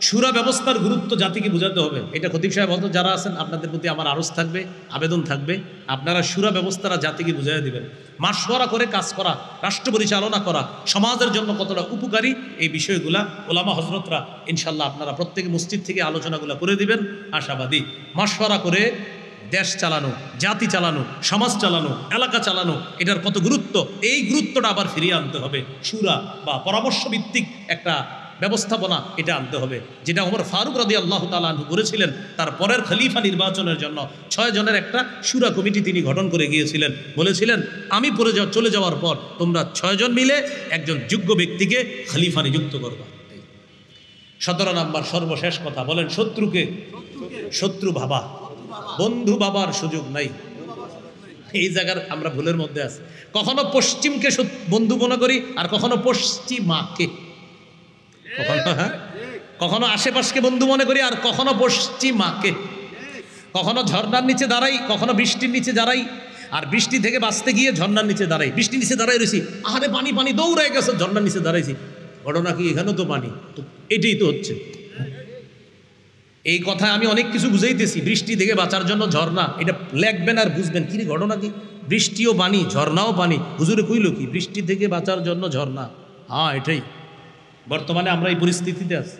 শুরা ব্যবস্থার গুরুত্ব জাতিকে বুঝাতে হবে। এটা খতিব সাহেব বলতো, যারা আছেন আপনাদের প্রতি আমার আরজ থাকবে, আবেদন থাকবে, আপনারা শুরা ব্যবস্থারা জাতিকে বুঝাইয়া দিবেন। মাসওয়ারা করে কাজ করা, রাষ্ট্র পরিচালনা করা সমাজের জন্য কতটা উপকারী, এই বিষয়গুলা ওলামা হজরতরা ইনশাল্লাহ আপনারা প্রত্যেকে মসজিদ থেকে আলোচনাগুলো করে দিবেন, আশাবাদী। মাসওয়ারা করে দেশ চালানো, জাতি চালানো, সমাজ চালানো, এলাকা চালানো, এটার কত গুরুত্ব, এই গুরুত্বটা আবার ফিরিয়ে আনতে হবে। শুরা বা পরামর্শ ভিত্তিক একটা ব্যবস্থাপনা এটা আনতে হবে, যেটা ওমর ফারুক রাদিয়াল্লাহু তাআলা আনহু করেছিলেন। তার পরের খলিফা নির্বাচনের জন্য 6 জনের একটা শুরা কমিটি তিনি গঠন করে গিয়েছিলেন। বলেছিলেন, আমি চলে যাওয়ার পর তোমরা 6 জন মিলে একজন যোগ্য ব্যক্তিকে খলিফা নিযুক্ত করবা। 17 নাম্বার, সর্বশেষ কথা, বলেন শত্রুকে শত্রু ভাবা, বন্ধু ভাবার সুযোগ নাই। এই জায়গার আমরা ভুলের মধ্যে আছি। কখনো পশ্চিমকে বন্ধু মনে করি, আর কখনো পশ্চিমাকে, কখনো আশেপাশকে বন্ধু মনে করি, আর কখনো পশ্চিমাকে। কখনো ঝর্ণার নিচে দাঁড়াই, কখনো বৃষ্টির নিচে দাঁড়াই, আর বৃষ্টি থেকে বাঁচতে গিয়ে ঝর্ণার নিচে দাঁড়াই। বৃষ্টির নিচে দাঁড়াই রয়েছি, আরে পানি পানি, দৌড়াই গেছে, ঝর্ণার নিচে দাঁড়াইছি, ঘটনা কি এখানেও তো পানি, তো এটাই তো হচ্ছে। এই কথায় আমি অনেক কিছু বুঝাইতেছি। বৃষ্টি থেকে বাঁচার জন্য ঝর্ণা, এটা লেখবেন আর বুঝবেন কি ঘটনা কি। বৃষ্টিও পানি, ঝর্ণাও পানি, হুজুরে কইল কি বৃষ্টি থেকে বাঁচার জন্য ঝর্ণা। হ্যাঁ, এটাই বর্তমানে আমরা এই পরিস্থিতিতে আছি।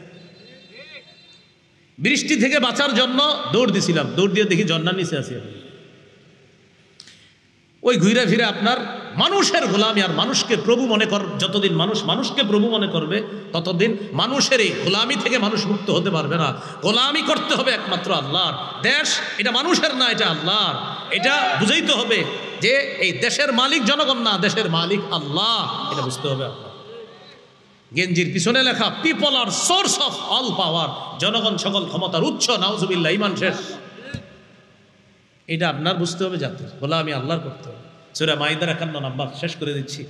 বৃষ্টি থেকে বাঁচার জন্য দৌড় দিছিলাম, দৌড় দিয়ে দেখি ঝর্ণার নিচে আছি। ওই ঘুরে ফিরে আপনার মানুষের গোলামি, আর মানুষকে প্রভু মনে কর, যতদিন মানুষ মানুষকে প্রভু মনে করবে ততদিন মানুষের এই গোলামি থেকে মানুষ মুক্ত হতে পারবে না। গোলামি করতে হবে একমাত্র আল্লাহর। দেশ এটা মানুষের না, এটা আল্লাহর। এটা বুঝাইতে হবে যে এই দেশের মালিক জনগণ না, দেশের মালিক আল্লাহ। এটা বুঝতে হবে আপনার। গেঞ্জির পিছনে লেখা people are source of all power, জনগণ সকল ক্ষমতার উৎস, নাউজুবিল্লাহ, ঈমান শেষ। এটা আপনার বুঝতে হবে, জাতির গোলামি আল্লাহর করতে হবে। সূরা মাইদার 51 নাম্বার, শেষ করে দিচ্ছি।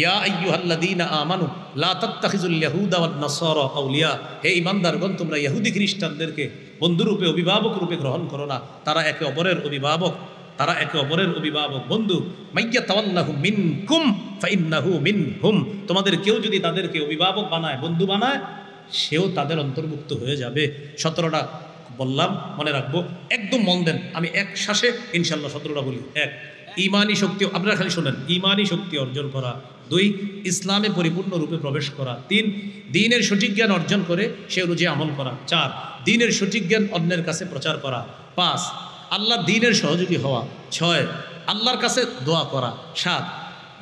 ইয়া আইয়ুহাল্লাযীনা আমানু লা তাত্তাখিযুল ইয়াহুদা ওয়ান নাসারা আউলিয়া, হে ঈমানদারগণ, তোমরা ইহুদি খ্রিস্টানদেরকে বন্ধুরূপে, অভিভাবক রূপে গ্রহণ করো না। তারা একে অপরের অভিভাবক, তারা একে অপরের অভিভাবক, বন্ধু। মাইয়া তাওয়াল্লাহু মিনকুম ফাইন্নাহু মিনহুম, তোমাদের কেউ যদি তাদেরকে অভিভাবক বানায়, বন্ধু বানায়, সেও তাদের অন্তর্ভুক্ত হয়ে যাবে। 17টা বললাম, মনে রাখবো, একদম মন দেন। আমি এক শ্বাসে ইনশাল্লাহ 17টা বলি। 1, ইমানি শক্তি, আপনারা খালি শোনেন, ইমানি শক্তি অর্জন করা। 2, ইসলামে পরিপূর্ণরূপে প্রবেশ করা। 3, দ্বীনের সঠিক জ্ঞান অর্জন করে সে অনুযায়ী আমল করা। 4, দ্বীনের সঠিক জ্ঞান অন্যের কাছে প্রচার করা। 5, আল্লাহর দ্বীনের সহযোগী হওয়া। 6, আল্লাহর কাছে দোয়া করা। 7,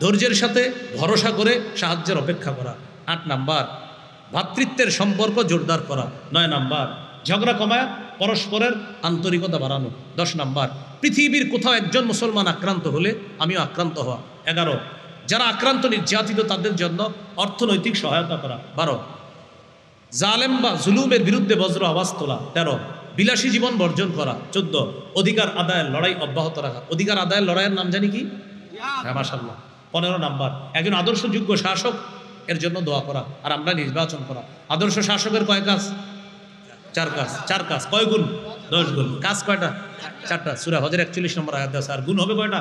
ধৈর্যের সাথে ভরসা করে সাহায্যের অপেক্ষা করা। 8 নাম্বার, ভ্রাতৃত্বের সম্পর্ক জোরদার করা। 9 নাম্বার, ঝগড়া কমায় পরস্পরের আন্তরিকতা বাড়ানো। 10 নাম্বার, পৃথিবীর কোথাও একজন মুসলমান আক্রান্ত হলে আমিও আক্রান্ত হওয়া। 11, যারা আক্রান্ত নির্যাতিত তাদের জন্য অর্থনৈতিক সহায়তা করা। 12, জালেম বা জুলুমের বিরুদ্ধে বজ্র আওয়াজ তোলা। 13, বিলাসী জীবন বর্জন করা। 14, অধিকার আদায়ের লড়াই অব্যাহত রাখা। অধিকার আদায়ের লড়াইয়ের নাম জানি কি? হ্যাঁ, মাশাআল্লাহ। 15 নাম্বার, একজন আদর্শযোগ্য শাসক এর জন্য দোয়া করা আর আমরা নির্বাচন করা। আদর্শ শাসকের কয় কাজ? 4 কাজ। 4 কাজ কয় গুণ? 10 গুণ। কাজ কয়টা? 4টা। সূরা হজের 41 নম্বর আয়াত আছে। আর গুণ হবে কয়টা?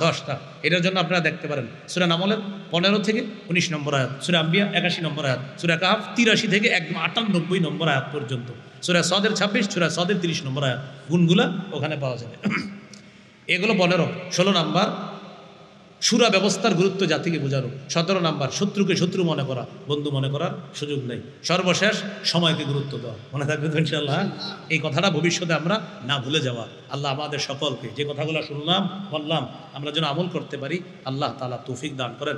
10টা। এটার জন্য আপনারা দেখতে পারেন সূরা নামলের 15 থেকে 19 নম্বর আয়াত, সূরা আম্বিয়া 81 নম্বর আয়াত, সূরা কাহফ 83 থেকে একদম 98 নম্বর আয়াত পর্যন্ত, সূরা সদের 26, সূরা সদের 30 নম্বর আয়াত, গুণগুলা ওখানে পাওয়া যাবে। এগুলো 15। 16 নাম্বার সুরা ব্যবস্থার গুরুত্ব জাতিকে বোঝানো। 17 নাম্বার শত্রুকে শত্রু মনে করা, বন্ধু মনে করার সুযোগ নেই। সর্বশেষ সময়কে গুরুত্ব দেওয়া। মনে থাকবে তো ইনশাআল্লাহ? এই কথাটা ভবিষ্যতে আমরা না ভুলে যাওয়া। আল্লাহ আমাদের সকলকে যে কথাগুলো শুনলাম বললাম আমরা যেন আমল করতে পারি, আল্লাহ তাআলা তৌফিক দান করেন।